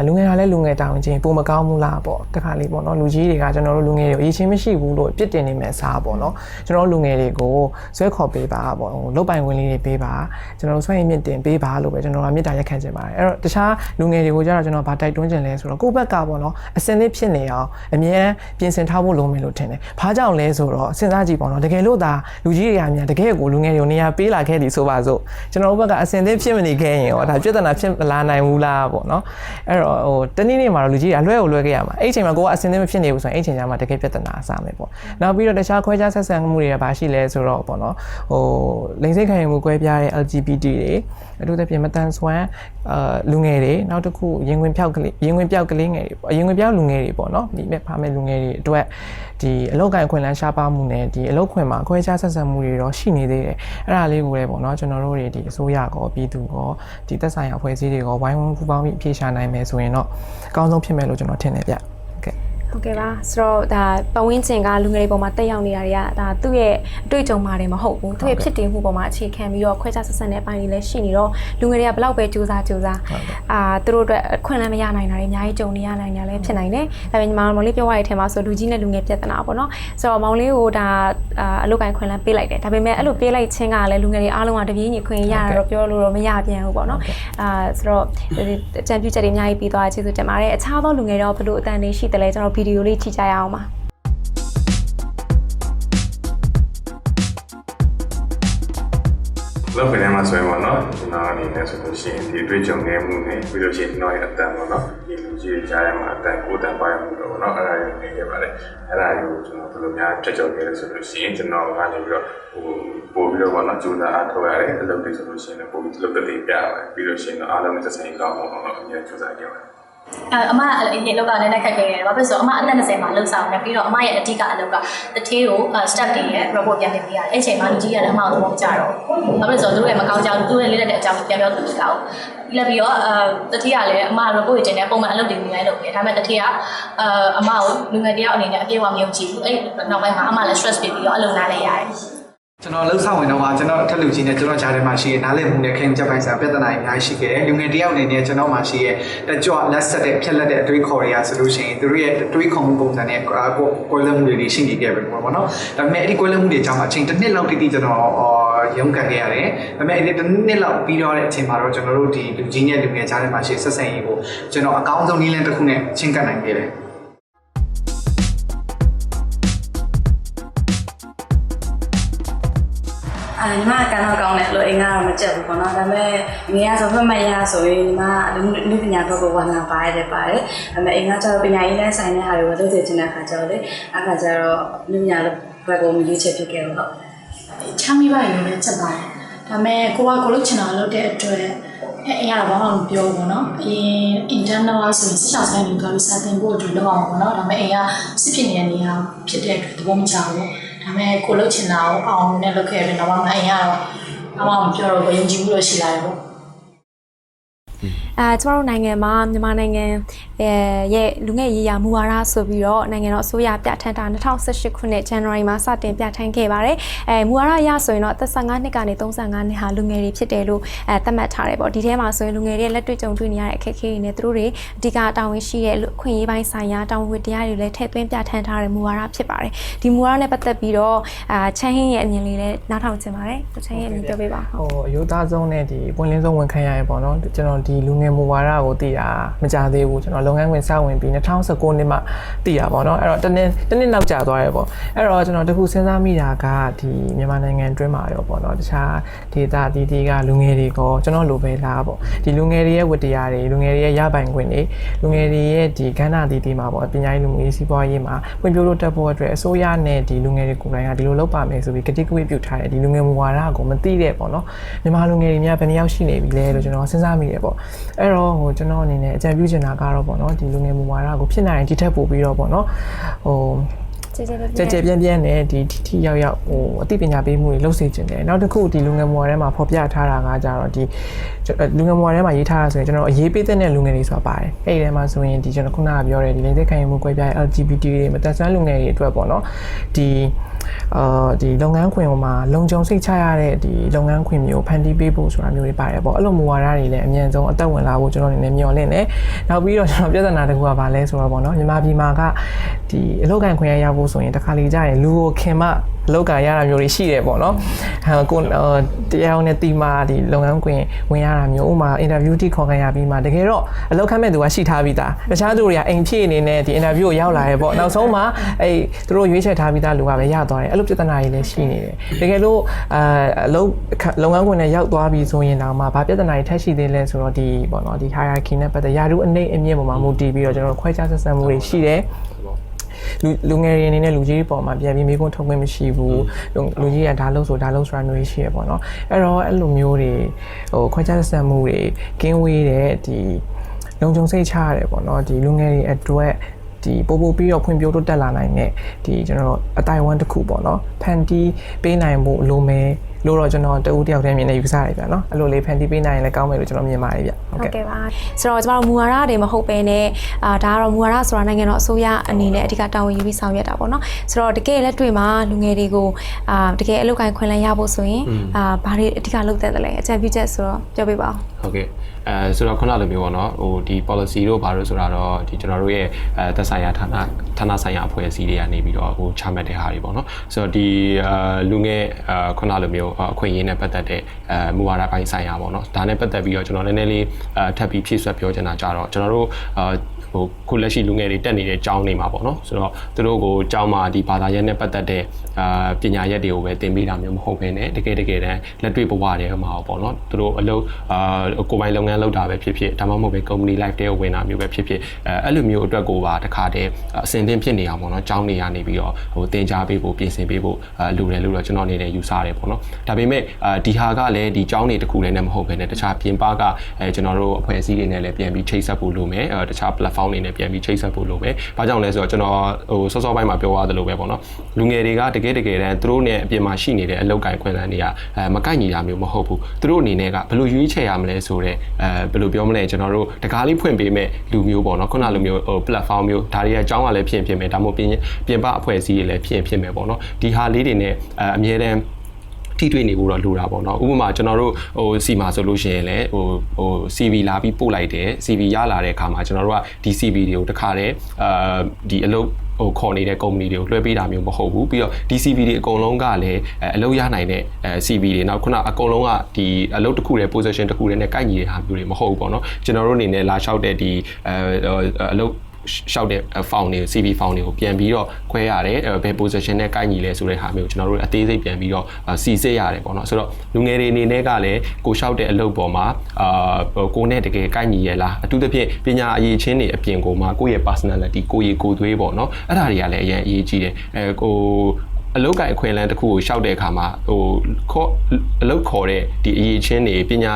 လူငယ်ကလည်းလူငယ်တာဝန်ကြည့်ပုံမကောင်းဘူးလားပေါ့တခါလေးပေါ့နော်လူကြီးတွေကကျွန်တော်တို့လူငယ်တွေကိုအရေးချင်းမရှိဘူးလို့ပြစ်တင်နေမဲ့အစားပေါ့နော်ကျွန်တော်တို့လူငယ်တွေကိုဆွဲခေါ်ပေးပါပေါ့လုတ်ပိုင်ဝင်လေးတွေပေးပါကျွန်တော်တို့ဆွဲရင်မြင့်တင်ပေးပါလို့ပဲကျွန်တော်ကမေတ္တာရက်ခံချင်ပါတယ်အဲ့တော့တခြားလူငယ်တွေကိုကျတော့ကျွန်တော်ဗာတိုက်တွန်းချင်လဲဆိုတော့ကိုယ့်ဘက်ကပေါ့နော်အစင်လေးဖြစ်နေအောင်အမြဲပြင်ဆင်ထားဖို့လိုမယ်လို့ထင်တယ်ဘာကြောင့်လဲဆိုတော့စဉ်းစားကြည့်ပေါ့နော်တကယ်လို့သာလူကြီးတွေကများတကယ်ကိုလူငယ်တွေကိုနေရာပေးလာခဲ့သည်ဆိုပါစို့ကျွန်တော်တို့ဘက်ကအစင်လေးဖြစ်မနေခဲ့ရင်ရောဒါပြဿနာဖြစ်လာနိုင်ဘူးလားပေါ့နော်အဲ့တော့ဟိုတနေ့နေ့မှာတော့လူကြီးကအလွဲကိုလွဲခဲ့ရမှာအဲ့အချိန်မှာကိုကအစင်သင်းမဖြစ်နေဘူးဆိုရင်အဲ့အချိန်ကျမှတကယ်ပြဿနာအစားမယ်ပေါ့နောက်ပြီးတော့တခြားခွဲခြားဆက်ဆံမှုတွေကဘာရှိလဲဆိုတော့ပေါ့နော်ဟိုလိင်စိတ်ခံယူမှုကွဲပြားတဲ့ LGBT တွေအထူးသဖြင့်မတန်ဆွမ်းလူငယ်တွေနောက်တစ်ခုရင်ဝင်ပြောက်ကလေးရင်ဝင်ပြောက်ကလေးငယ်တွေရင်ဝင်ပြောက်လူငယ်တွေပေါ့နော်ဒီမဲ့ဖားမဲ့လူငယ်တွေအတွက်ဒီအလောက်ကိုင်ခွင့်လန်းရှားပါမှုနဲ့ဒီအလောက်ခွင့်မှာခွဲခြားဆက်ဆံမှုတွေတော့ရှိနေသေးတယ်အဲ့ဒါလေးကိုလည်းပေါ့နော်ကျွန်တော်တို့တွေဒီအစိုးရကောပြည်သူကောဒီသက်ဆိုင်ရာအဖွဲ့အစည်းတွေကောဝိုင်းဝန်းပူးပေါင်းပြီးအပြေရှာနိုင်မယ်ဆိုရင်တော့အကောင်းဆုံးဖြစ်မယ်လို့ကျွန်တော်ထင်တယ်ဗျဟုတ်ကဲ့ပါဆိုတော့ဒါပတ်ဝန်းကျင်ကလူငယ်တွေပေါ်မှာတက်ရောက်နေတာတွေကဒါသူ့ရဲ့အတွေ့အကြုံပါတယ်မဟုတ်ဘူးသူ့ရဲ့ဖြစ်တည်မှုပေါ်မှာအခြေခံပြီးတော့ခွဲခြားဆက်ဆံတဲ့အပိုင်းတွေလည်းရှိနေတော့လူငယ်တွေကဘလောက်ပဲကြိုးစားသူတို့အတွက်အခွင့်အလမ်းမရနိုင်တာတွေအများကြီးကြုံနေရနိုင်တာလည်းဖြစ်နိုင်တယ်ဒါပေမဲ့မောင်လေးပြောရတဲ့အထက်မှာဆိုလူကြီးနဲ့လူငယ်ပြဿနာပေါ့နော်ဆိုတော့မောင်လေးကိုဒါအလုပ်ကိုင်ခွင့်လမ်းပေးလိုက်တယ်ဒါပေမဲ့အဲ့လိုပေးလိုက်ခြင်းကလည်းလူငယ်တွေအားလုံးကတပြေးညီခွင့်ရတာတော့ပြောလို့တော့မရပြန်ဘူးပေါ့နော်ဆိုတော့အကြံပြုချက်တွေအများကြီးပြီးသွားကျေးဇူးတင်ပါတယ်အခြားသောလူငယ်တော့ဘယ်လိုအတန်တွေရှိတယ်လဲကျွန်တော်ဗီဒီယိုလေးကြည့်ကြရအောင်ပါ လောက်ကနေမှဆိုရင်ပေါ့နော်ကျွန်တော်အနေနဲ့ဆိုလို့ရှိရင်ဒီတွေ့ကြုံနေမှုနဲ့ပြီးလို့ရှိရင်ကျွန်တော်ရဲ့အတန်ပေါ့နော်ဒီလူကြီးကြားထဲမှာအတန်ကိုယ်တန်ပါရမှုတော့ပေါ့နော်အဲ့ဒါကိုနေခဲ့ပါတယ်အဲ့ဒါကိုကျွန်တော်ဘယ်လိုများကြက်ကြော်ခဲ့လဲဆိုလို့ရှိရင်ကျွန်တော်ကနေပြီးတော့ပို့ပြီးတော့ပေါ့နော်ကြိုးစားအားထုတ်ရတယ်အလုပ်တွေဆိုလို့ရှိရင်ပို့ပြီးလုပ်တဲ့ပြရတယ်ပြီးလို့ရှိရင်အားလုံးနဲ့သက်ဆိုင်ကောင်းအောင်တော့အများကြီးကြိုးစားခဲ့ပါတယ်အမအရင်လောက်ကလည်းခက်ခဲ့တယ်ဘာဖြစ်လို့ဆိုအမအသက်20မှာလှုပ်ဆောင်တယ်ပြီးတော့အမရဲ့အဓိကအလုပ်ကတထေးကို step တွေရဲ့ report ပြန်တင်ပေးရတယ်အဲ့ချိန်မှာလူကြီးရတယ်အမကိုတော့မကြတော့ဘာဖြစ်လို့ဆိုသူတို့ရဲ့မကောင်းကြောင်းသူတို့ရဲ့လေးလက်တဲ့အကြောင်းပြန်ပြောသူဖြစ်တာကိုလက်ပြီးတော့တထေးကလည်းအမ report တင်တယ်ပုံမှန်အလုပ်တွေနေလိုက်လုပ်တယ်ဒါပေမဲ့တထေးကအမကိုလူငယ်တယောက်အနေနဲ့အပြေအဝမယုံကြည်ဘူးအဲ့နောက်ပိုင်းမှာအမလည်း stress ဖြစ်ပြီးတော့အလုပ်နားလိုက်ရတယ်ကျွန်တော်လှုပ်ဆောင်ဝင်တော့ကျွန်တော်အထက်လူကြီးနဲ့ကျွန်တော်ဂျားထဲမှာရှိရနားလည်မှုနဲ့ခင်ချက်ပိုင်းဆိုင်ပြဿနာတွေအများကြီးရှိခဲ့တယ်လူငယ်တယောက်အနေနဲ့ကျွန်တော်မှရှိရတကြွလက်ဆက်တဲ့ဖြက်လက်တဲ့အတွေးခေါ်တွေကဆိုလို့ရှိရင်သူတို့ရဲ့အတွေးခေါ်မှုပုံစံနဲ့ကွဲလွဲမှုတွေရှိနေခဲ့ပြီပေါ့နော်ဒါပေမဲ့အဲ့ဒီကွဲလွဲမှုတွေကြောင့်အချိန်တစ်နှစ်လောက်တိတိကျွန်တော်ရုန်းကန်ခဲ့ရတယ်ဒါပေမဲ့အဲ့ဒီတစ်နှစ်လောက်ပြီးတော့တဲ့အချိန်မှာတော့ကျွန်တော်တို့ဒီလူကြီးနဲ့လူငယ်ဂျားထဲမှာရှိဆက်ဆံရေးကိုကျွန်တော်အကောင်းဆုံးနည်းလမ်းတစ်ခုနဲ့ချင်းကပ်နိုင်ခဲ့တယ်ညီမကန်တော့ကောင်းတယ်လို့အိမ်ကတော့မကြက်ဘူးပေါ့နော်ဒါပေမဲ့ငယ်ရဆိုဖတ်မှတ်ရဆိုရင်ညီမလူပညာဘက်ကိုဝါနာပါရတယ်ပါတယ်ဒါပေမဲ့အိမ်ကကျတော့ပညာရေးနဲ့ဆိုင်တဲ့ဟာတွေဝယ်လို့သိချင်တဲ့ခါကျတော့လေအခါကျတော့လူပညာဘက်ကိုမရွေးချယ်ဖြစ်ခဲ့တော့ချမ်းမိပါရင်လည်းချက်ပါတယ်ဒါပေမဲ့ကိုလုတ်ချင်တာလုပ်တဲ့အတွက်အိမ်ကတော့ဘာမှမပြောဘူးပေါ့နော်အရင် internal ဆိုရင်စစ်ချောင်းဆိုင်တွေကပြီးစာသင်ဖို့အတွက်လုပ်အောင်ပေါ့နော်ဒါပေမဲ့အိမ်ကစစ်ဖြစ်နေတဲ့နေရာဖြစ်တဲ့အတွက်သဘောမကျဘူးဒါပေမဲ့ကိုလုတ်ချင်တာကိုအောင်နဲ့လုပ်ခဲ့ရတယ်တော့မှအိမ်ကတော့အမှမပြောတော့ဘူးယုံကြည်မှုလို့ရှိလာတယ်ပေါ့ကျမတို့နိုင်ငံမှာမြန်မာနိုင်ငံရဲ့လူငယ်ရေးရာမူဝါဒဆိုပြီးတော့နိုင်ငံတော်အစိုးရပြဋ္ဌာန်းတာ2018ခုနှစ် January မှာစတင်ပြဋ္ဌာန်းခဲ့ပါတယ်မူဝါဒအရဆိုရင်တော့အသက်15နှစ်ကနေ35နှစ်ဟာလူငယ်တွေဖြစ်တယ်လို့သတ်မှတ်ထားတယ်ပေါ့ဒီထဲမှာဆိုရင်လူငယ်တွေလက်တွေ့ကြုံတွေ့နေရတဲ့အခက်အခဲတွေနဲ့သူတို့တွေအဓိကတာဝန်ရှိတဲ့ခွင့်ရေးပိုင်းဆိုင်ရာတာဝန်ဝတ္တရားတွေလည်းထည့်သွင်းပြဋ္ဌာန်းထားတဲ့မူဝါဒဖြစ်ပါတယ်ဒီမူဝါဒနဲ့ပတ်သက်ပြီးတော့ချမ်းဟင်းရဲ့အမြင်လေးလည်းနားထောင်ချင်ပါတယ်ကိုချမ်းဟင်းအမြင်ပြောပေးပါအယိုးသားဆုံးနဲ့ဒီပွင့်လင်းဆုံးဝန်ခံရရပေါ့နော်ကျွန်တော်ဒီလူငယ်မူဝါဒကိုသိတာမကြသေးဘူးကျွန်တော်လုပ်ငန်းခွင်စဝင်ပြီး2019နှစ်မှသိတာပေါ့နော်အဲ့တော့တနေ့နောက်ကြာသွားတယ်ပေါ့အဲ့တော့ကျွန်တော်တခုစဉ်းစားမိတာကဒီမြန်မာနိုင်ငံတွင်းမှာရောပေါ့နော်တခြားဒေသအသီးသီးကလူငယ်တွေကိုကျွန်တော်လိုပဲလားပေါ့ဒီလူငယ်တွေရဲ့ဝတ္တရားတွေလူငယ်တွေရဲ့ရပိုင်ခွင့်တွေလူငယ်တွေရဲ့ဒီကဏ္ဍအသီးသီးမှာပေါ့ပညာရေးလူမှုရေးစီးပွားရေးမှာဖွံ့ဖြိုးတိုးတက်ဖို့အတွက်အစိုးရနဲ့ဒီလူငယ်တွေကိုယ်တိုင်ကဒီလိုလုပ်ပါမယ်ဆိုပြီးကတိကဝတ်ပြုထားတဲ့ဒီလူငယ်မူဝါဒကိုမသိတဲ့ပေါ့နော်မြန်မာလူငယ်တွေများဘယ်နှယောက်ရှိနေပြီလဲလို့ကျွန်တော်စဉ်းစားမိတယ်ပေါ့အဲ့တော့ကျွန်တော်အနေနဲ့အကြံပြုချင်တာကတော့ပေါ့နော်ဒီလူငယ်မူဝါဒကိုဖြစ်နိုင်ရင်ဒီထက်ပိုပြီးတော့ပေါ့နော်ကြဲပြန့်နဲ့ဒီထိရောက်အသိပညာပေးမှုတွေလုပ်စေချင်တယ်နောက်တစ်ခုဒီလူငယ်မူဝါဒထဲမှာဖော်ပြထားတာကကြတော့ဒီလူငယ်မူဝါဒထဲမှာရေးထားတာဆိုရင်ကျွန်တော်အရေးပေးတဲ့လူငယ်တွေဆိုတာပါတယ်အဲ့ဒီထဲမှာဆိုရင်ဒီကျွန်တော်ခုနကပြောတဲ့ဒီလိင်သက်ခံရမှုကွဲပြား LGBT တွေမသက်ဆွမ်းလူငယ်တွေအတွက်ပေါ့နော်ဒီလုပ်ငန်းခွင်မှာလုံခြုံစိတ်ချရတဲ့ဒီလုပ်ငန်းခွင်မျိုးဖန်တီးပေးဖို့ဆိုတာမျိုးတွေပါတယ်ပေါ့အဲ့လိုမူဝါဒတွေလည်းအမြန်ဆုံးအသက်ဝင်လာဖို့ကျွန်တော်အနေနဲ့မျှော်လင့်တယ်နောက်ပြီးတော့ကျွန်တော်ပြဿနာတစ်ခုကဘာလဲဆိုတော့ပေါ့နော်မြန်မာပြည်မှာကဒီအလုပ်ခံခွင့်ရဖို့ဆိုရင်တစ်ခါလေကြာရင်လူကိုခင်မအလုပ်ကရတာမျိုးတွေရှိတယ်ပေါ့နော်ကိုတရားနဲ့တီမာဒီလုပ်ငန်းခွင်ဝင်ရတာမျိုးဥမာအင်တာဗျူးတိခေါ်ခံရပြီးမှတကယ်တော့အလုပ်ခန့်မဲ့သူကရှိထားပြီးသားတခြားသူတွေကအိမ်ဖြည့်နေနဲ့ဒီအင်တာဗျူးကိုရောက်လာရဲပေါ့နောက်ဆုံးမှသူတို့ရွေးချယ်ထားပြီးသားလူကပဲရသွားတယ်အဲ့လိုပြဿနာတွေလည်းရှိနေတယ်တကယ်လို့လုပ်ငန်းခွင်နဲ့ရောက်သွားပြီဆိုရင်တော့မှဘာပြဿနာတွေထပ်ရှိသေးလဲဆိုတော့ဒီပေါ့နော်ဒီ hierarchy နဲ့ပတ်သက်ရာထူးအနှိမ့်အမြင့်ပေါ်မှာမူတည်ပြီးတော့ကျွန်တော်ခွဲခြားဆက်ဆံမှုတွေရှိတယ်လူငယ်တွေအနေနဲ့လူကြီးပေါ်မှာပြန်ပြီးမိကုန်းထုတ်ခွင့်မရှိဘူးလူကြီးကဒါလို့ဆိုတာမျိုးရှိရပေါ့နော်အဲ့တော့အဲ့လိုမျိုးတွေခွဲခြားဆက်ဆံမှုတွေကင်းဝေးတဲ့ဒီလုံခြုံစိတ်ချရတယ်ပေါ့နော်ဒီလူငယ်တွေအတွက်ဒီပို့ပြီးတော့ဖွံ့ဖြိုးတိုးတက်လာနိုင်တဲ့ဒီကျွန်တော်အတိုင်းဝမ်တစ်ခုပေါ့နော်ဖန်တီးပေးနိုင်ဖို့လိုမယ်လို့တော့ကျွန်တော်တဦးတယောက်တည်းမြင်နေယူဆရတယ်ဗျာနော်အဲ့လိုလေးဖန်တီးပေးနိုင်ရင်လည်းကောင်းမယ်လို့ကျွန်တော်မြင်ပါတယ်ဗျဟုတ်ကဲ့ပါဆိုတော့ကျွန်တော်မူဝါဒတွေမဟုတ်ပဲနဲ့ဒါကတော့မူဝါဒဆိုတာနိုင်ငံတော်အစိုးရအနေနဲ့အဓိကတာဝန်ယူပြီးဆောင်ရွက်တာပေါ့နော်ဆိုတော့တကယ်လက်တွေ့မှာလူငယ်တွေကိုတကယ်အလုပ်ကိုင်ခွင့်လန်းရဖို့ဆိုရင်ဘာတွေအဓိကလုပ်တဲ့လဲအကြံပြုချက်ဆိုတော့ပြောပြပါဦးဟုတ်ကဲ့ဆိုတော့ခုနလိုမျိုးပေါ့နော်ဟိုဒီ policy တို့ဘာလို့ဆိုတာတော့ဒီကျွန်တော်တို့ရဲ့သက်ဆိုင်ရာဌာနဆိုင်ရာအဖွဲ့အစည်းတွေကနေပြီးတော့ဟိုချမှတ်တဲ့ဟာတွေပေါ့နော်ဆိုတော့ဒီလူငယ်ခုနလိုမျိုး အခွင့်အရေးနဲ့ပတ်သက်တဲ့မူဝါဒပိုင်းဆိုင်ရာပေါ့နော်ဒါနဲ့ပတ်သက်ပြီးတော့ကျွန်တော်နည်းနည်းလေးထပ်ပြီးဖြည့်ဆွတ်ပြောချင်တာကြတော့ကျွန်တော်တို့ခုလက်ရှိလူငယ်တွေတက်နေတဲ့ကျောင်းတွေမှာပေါ့နော်ဆိုတော့သူတို့ကိုကျောင်းမှာဒီဘာသာရပ်နဲ့ပတ်သက်တဲ့ပညာရပ်တွေကိုပဲသင်ပေးတာမျိုးမဟုတ်ဘဲနဲ့တကယ်တမ်းလက်တွေ့ဘဝတွေမှာပေါ့နော်သူတို့အလုပ်ကိုယ်ပိုင်လုပ်ငန်းလုပ်တာပဲဖြစ်ဖြစ်ဒါမှမဟုတ်ပဲ company life တွေဝင်တာမျိုးပဲဖြစ်ဖြစ်အဲ့လိုမျိုးအတွက်ကိုပါတခါတည်းအဆင်သင့်ဖြစ်နေအောင်ပေါ့နော်ကျောင်းတွေကနေပြီးတော့သင်ကြားပေးဖို့ပြင်ဆင်ပေးဖို့လိုတယ်လို့တော့ကျွန်တော်အနေနဲ့ယူဆရတယ်ပေါ့နော်ဒါပေမဲ့ဒီဟာကလည်းဒီကျောင်းတွေတစ်ခုလည်းနဲ့မဟုတ်ဘဲနဲ့တခြားပြင်ပကကျွန်တော်တို့အဖွဲ့အစည်းတွေနဲ့လည်းပြန်ပြီးချိတ်ဆက်ဖို့လိုမယ်တခြား platform တွေနဲ့ပြန်ပြီးချိတ်ဆက်ဖို့လိုမယ်။ဘာကြောင့်လဲဆိုတော့ကျွန်တော်စောပိုင်းမှာပြောရသလိုပဲပေါ့နော်။လူငယ်တွေကတကယ်တမ်းသူတို့နဲ့အပြင်မှာရှိနေတဲ့အလုပ်ကိုင်ခွင့်လန်းတွေကမကိုက်ညီတာမျိုးမဟုတ်ဘူး။သူတို့အနေနဲ့ကဘယ်လိုရွေးချယ်ရမလဲဆိုတော့ဘယ်လိုပြောမလဲကျွန်တော်တို့တကားလေးဖွင့်ပေးမဲ့လူမျိုးပေါ့နော်။ခုနလိုမျိုးplatform မျိုးဒါတွေကအကြောင်းကလည်းဖြစ်မယ်ဒါမှမဟုတ်ပြင်ပအဖွဲ့အစည်းတွေလည်းဖြစ်မယ်ပေါ့နော်။ဒီဟာလေးတွေနဲ့အမြဲတမ်းထိတွေ့နေဖို့တော့လိုတာပေါ့နော်ဥပမာကျွန်တော်တို့စီမှာဆိုလို့ရှိရင်လည်းCV လာပြီးပို့လိုက်တယ် CV ရလာတဲ့အခါမှာကျွန်တော်တို့ကဒီ CV တွေကိုတခါတည်းဒီအလုပ်ခေါ်နေတဲ့ company တွေကိုလွှဲပေးတာမျိုးမဟုတ်ဘူးပြီးတော့ဒီ CV တွေအကုန်လုံးကလည်းအလုပ်ရနိုင်တဲ့ CV တွေနောက်ခုနအကုန်လုံးကဒီအလုပ်တစ်ခုတည်း position တစ်ခုတည်းနဲ့ကိုက်ညီတဲ့ဟာမျိုးတွေမဟုတ်ဘူးပေါ့နော်ကျွန်တော်တို့အနေနဲ့လာလျှောက်တဲ့ဒီအလုပ်ရှောက်တဲ့ file တွေ CV file တွေကိုပြန်ပြီးတော့ခွဲရတယ်ဘယ် position နဲ့ကိုက်ညီလဲဆိုတဲ့ဟာမျိုးကျွန်တော်တို့အသေးစိတ်ပြန်ပြီးတော့စီစစ်ရတယ်ပေါ့နော်ဆိုတော့လူငယ်တွေအနေနဲ့ကလည်းကိုရှောက်တဲ့အလုပ်ပေါ်မှာကိုနဲ့တကယ်ကိုက်ညီရဲ့လားအထူးသဖြင့်ပညာအရေးချင်းတွေအပြင်ကိုမှကိုယ့်ရဲ့ personality ကိုယ့်ရဲ့ကိုယ်သွေးပေါ့နော်အဲ့ဒါတွေကလည်းအရင်အရေးကြီးတယ်အလုပ်ကိုင်အခွင့်အလမ်းတစ်ခုကိုရှောက်တဲ့အခါမှာအလုပ်ခေါ်တဲ့ဒီအရေးချင်းတွေပည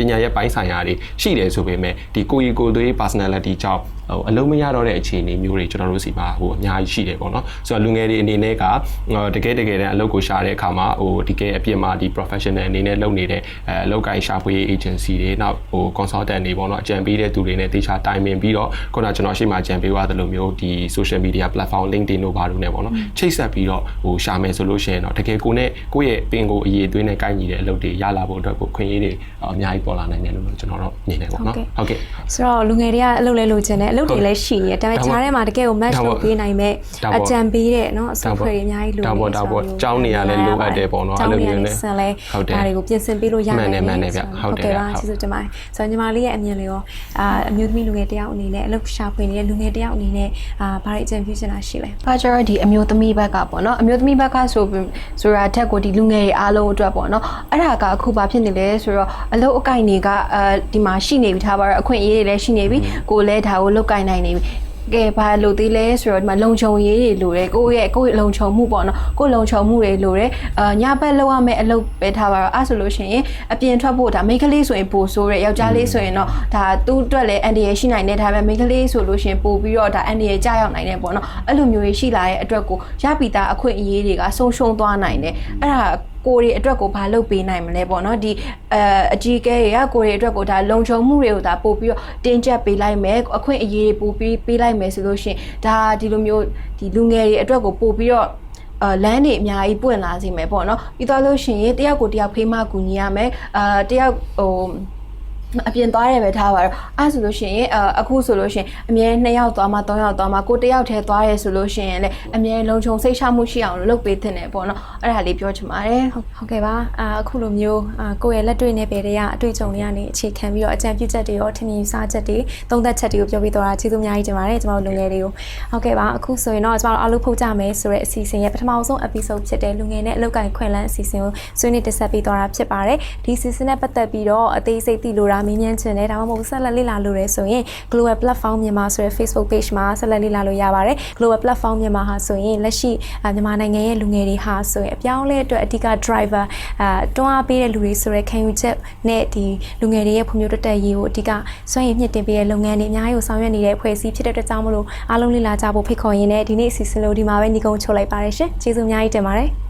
ာရဲ့ပိုင်းဆိုင်ရာတွေရှိတယ်ဆိုပေမဲ့ဒီကိုယ်သွေး personality ကြောင့်အလုံးမရတော့တဲ့အခြေအနေမျိုးတွေကျွန်တော်တို့စီမှာအများကြီးရှိတယ်ပေါ့နော်ဆိုတော့လူငယ်တွေအနေနဲ့ကတကယ်တမ်းအလုပ်ကိုရှာတဲ့အခါမှာဒီကဲအပြင်မှာဒီ professional အနေနဲ့လုပ်နေတဲ့အလုပ်ကိုင်ရှာဖွေရေး agency တွေနောက်consultant တွေပေါ့နော်အကြံပေးတဲ့သူတွေနဲ့တေချာတိုင်ပင်ပြီးတော့ခုနကျွန်တော်ရှေ့မှာအကြံပေးသွားသလိုမျိုးဒီ social media platform LinkedIn တို့ဘာလို့ ਨੇ ပေါ့နော်ချိတ်ဆက်ပြီးတော့ရှာမယ်ဆိုလို့ရှိရင်တော့တကယ်ကိုနဲ့ကိုယ့်ရဲ့ပင်ကိုအရေးသွေးနဲ့ကိုက်ညီတဲ့အလုပ်တွေရလာဖို့အတွက်ကိုခွင့်ရေးတွေအများကြီးပေါ်လာနိုင်တယ်လို့ကျွန်တော်တို့မြင်တယ်ပေါ့နော်ဟုတ်ကဲ့ဆိုတော့လူငယ်တွေကအလုပ်လဲလုပ်ချင်တယ်အလုပ်တွေလည်းရှိနေတယ်ဒါပေမဲ့ဂျားထဲမှာတကယ်ကို match လုပ်ပေးနိုင်မဲ့အကြံပေးတဲ့เนาะအစုအဖွဲ့တွေအများကြီးလိုနေတယ်ဒါပေါ့ကျောင်းနေရလဲလိုအပ်တယ်ပေါ့နော်အဲ့လိုမျိုးနဲ့ဆန်လဲဒါတွေကိုပြင်ဆင်ပေးလို့ရနိုင်တယ်မှန်တယ်ဗျဟုတ်တယ်ပါကျေးဇူးတင်ပါတယ်ဆိုတော့ညီမလေးရဲ့အမြင်လေးရောအမျိုးသမီးလူငယ်တယောက်အနေနဲ့အလုပ်ရှာဖွေနေတဲ့လူငယ်တယောက်အနေနဲ့ဘာတွေအကြံပြုချင်တာရှိလဲဘာကြောင့်ဒီအမျိုးသမီးဘက်ကပေါ့နော်အမျိုးသမီးဘက်ကဆိုတာထက်ကိုဒီလူငယ်တွေအားလုံးအတွက်ပေါ့နော်အဲ့ဒါကအခုဘာဖြစ်နေလဲဆိုတော့အလုပ်အကိုင်တွေကဒီမှာရှိနေပြီထားပါတော့အခွင့်အရေးတွေလည်းရှိနေပြီကိုလည်းဒါကိုလုပ်ကိုင်နိုင်နေပြီကဲဘာလို့သေးလဲဆိုတော့ဒီမှာလုံခြုံရေးတွေလိုတယ်ကိုယ့်လုံခြုံမှုပေါ့နော်ကိုယ့်လုံခြုံမှုတွေလိုတယ်ညဘက်လောက်ရမယ့်အလုပ်ပဲထားပါတော့အဲ့ဆိုလို့ရှိရင်အပြင်ထွက်ဖို့ဒါမိန်းကလေးဆိုရင်ပိုဆိုးတယ်ယောက်ျားလေးဆိုရင်တော့ဒါသူ့အတွက်လည်းအန်ဒီရရှိနိုင်တယ်ဒါပေမဲ့မိန်းကလေးဆိုလို့ရှိရင်ပိုပြီးတော့ဒါအန်ဒီရကြောက်ရောက်နိုင်တယ်ပေါ့နော်အဲ့လိုမျိုးရှိလာတဲ့အတွက်ကိုရပီတာအခွင့်အရေးတွေကဆုံးရှုံးသွားနိုင်တယ်အဲ့ဒါကိုရီအတွက်ကိုဘာလုပ်ပေးနိုင်မလဲပေါ့နော်ဒီအကြီးကဲတွေကကိုရီအတွက်ကိုဒါလုံခြုံမှုတွေကိုဒါပို့ပြီးတော့တင်းကျပ်ပေးလိုက်မယ်အခွင့်အရေးတွေပို့ပြီးပေးလိုက်မယ်ဆိုလို့ရှိရင်ဒါဒီလိုမျိုးဒီလူငယ်တွေအတွက်ကိုပို့ပြီးတော့လမ်းတွေအများကြီးပွင့်လာစေမယ်ပေါ့နော်ပြီးတော့လို့ရှိရင်တယောက်ကိုတယောက်ဖေးမကူညီရမယ်တယောက်အပြင်သွားရဲပဲထားပါတော့အဲ့ဆိုလို့ရှိရင်အခုဆိုလို့ရှိရင်အမြဲ2ယောက်သွားမှ3ယောက်သွားမှကို1ယောက်ထဲသွားရဲဆိုလို့ရှိရင်လည်းအမြဲလုံခြုံစိတ်ချမှုရှိအောင်လုပ်ပေးသင့်တယ်ပေါ့နော်အဲ့ဒါလေးပြောချင်ပါတယ်ဟုတ်ကဲ့ပါအခုလိုမျိုးကိုယ့်ရဲ့လက်တွေ့နဲ့ပဲတဲ့အတွေ့အကြုံတွေကနေအခြေခံပြီးတော့အကြံပြုချက်တွေရောထင်မြင်စားချက်တွေသုံးသပ်ချက်တွေကိုပြောပြီးတော့ကျေးဇူးအများကြီးတင်ပါတယ်ကျွန်တော်တို့လူငယ်တွေကိုဟုတ်ကဲ့ပါအခုဆိုရင်တော့ကျွန်တော်တို့အားလုံးဖုတ်ကြမယ်ဆိုတဲ့အစီအစဉ်ရဲ့ပထမဆုံး episode ဖြစ်တဲ့လူငယ်နဲ့အလုပ်ကိုင်ခွင့်လန်းအစီအစဉ်ကိုဆွေးနွေးတင်ဆက်ပေးသွားတာဖြစ်ပါတယ်ဒီအစီအစဉ်နဲ့ပတ်သက်ပြီးတော့အသေးစိတ်သိလို့မင်းမြန်းချင်တယ်ဒါမှမဟုတ်ဆက်လက်လေ့လာလို့ရဆိုရင် Global Platform မြန်မာဆိုတဲ့ Facebook page မှာဆက်လက်လေ့လာလို့ရပါတယ် Global Platform မြန်မာဟာဆိုရင်လက်ရှိမြန်မာနိုင်ငံရဲ့လူငယ်တွေဟာဆိုရင်အပြောင်းလဲအတွက်အဓိက driver တွန်းအားပေးတဲ့လူတွေဆိုတဲ့ခံယူချက်နဲ့ဒီလူငယ်တွေရဲ့ဖွံ့ဖြိုးတိုးတက်ရေးကိုအဓိကစွမ်းရည်မြင့်တင်ပေးတဲ့လုပ်ငန်းတွေအများကြီးကိုဆောင်ရွက်နေတဲ့အဖွဲ့အစည်းဖြစ်တဲ့အတွက်ကြောင့်မလို့အားလုံးလေ့လာကြဖို့ဖိတ်ခေါ်ရင်းနဲ့ဒီနေ့အစီအစဉ်လေးဒီမှာပဲညီကုန်းချုပ်လိုက်ပါတယ်ရှင်ကျေးဇူးအများကြီးတင်ပါတယ်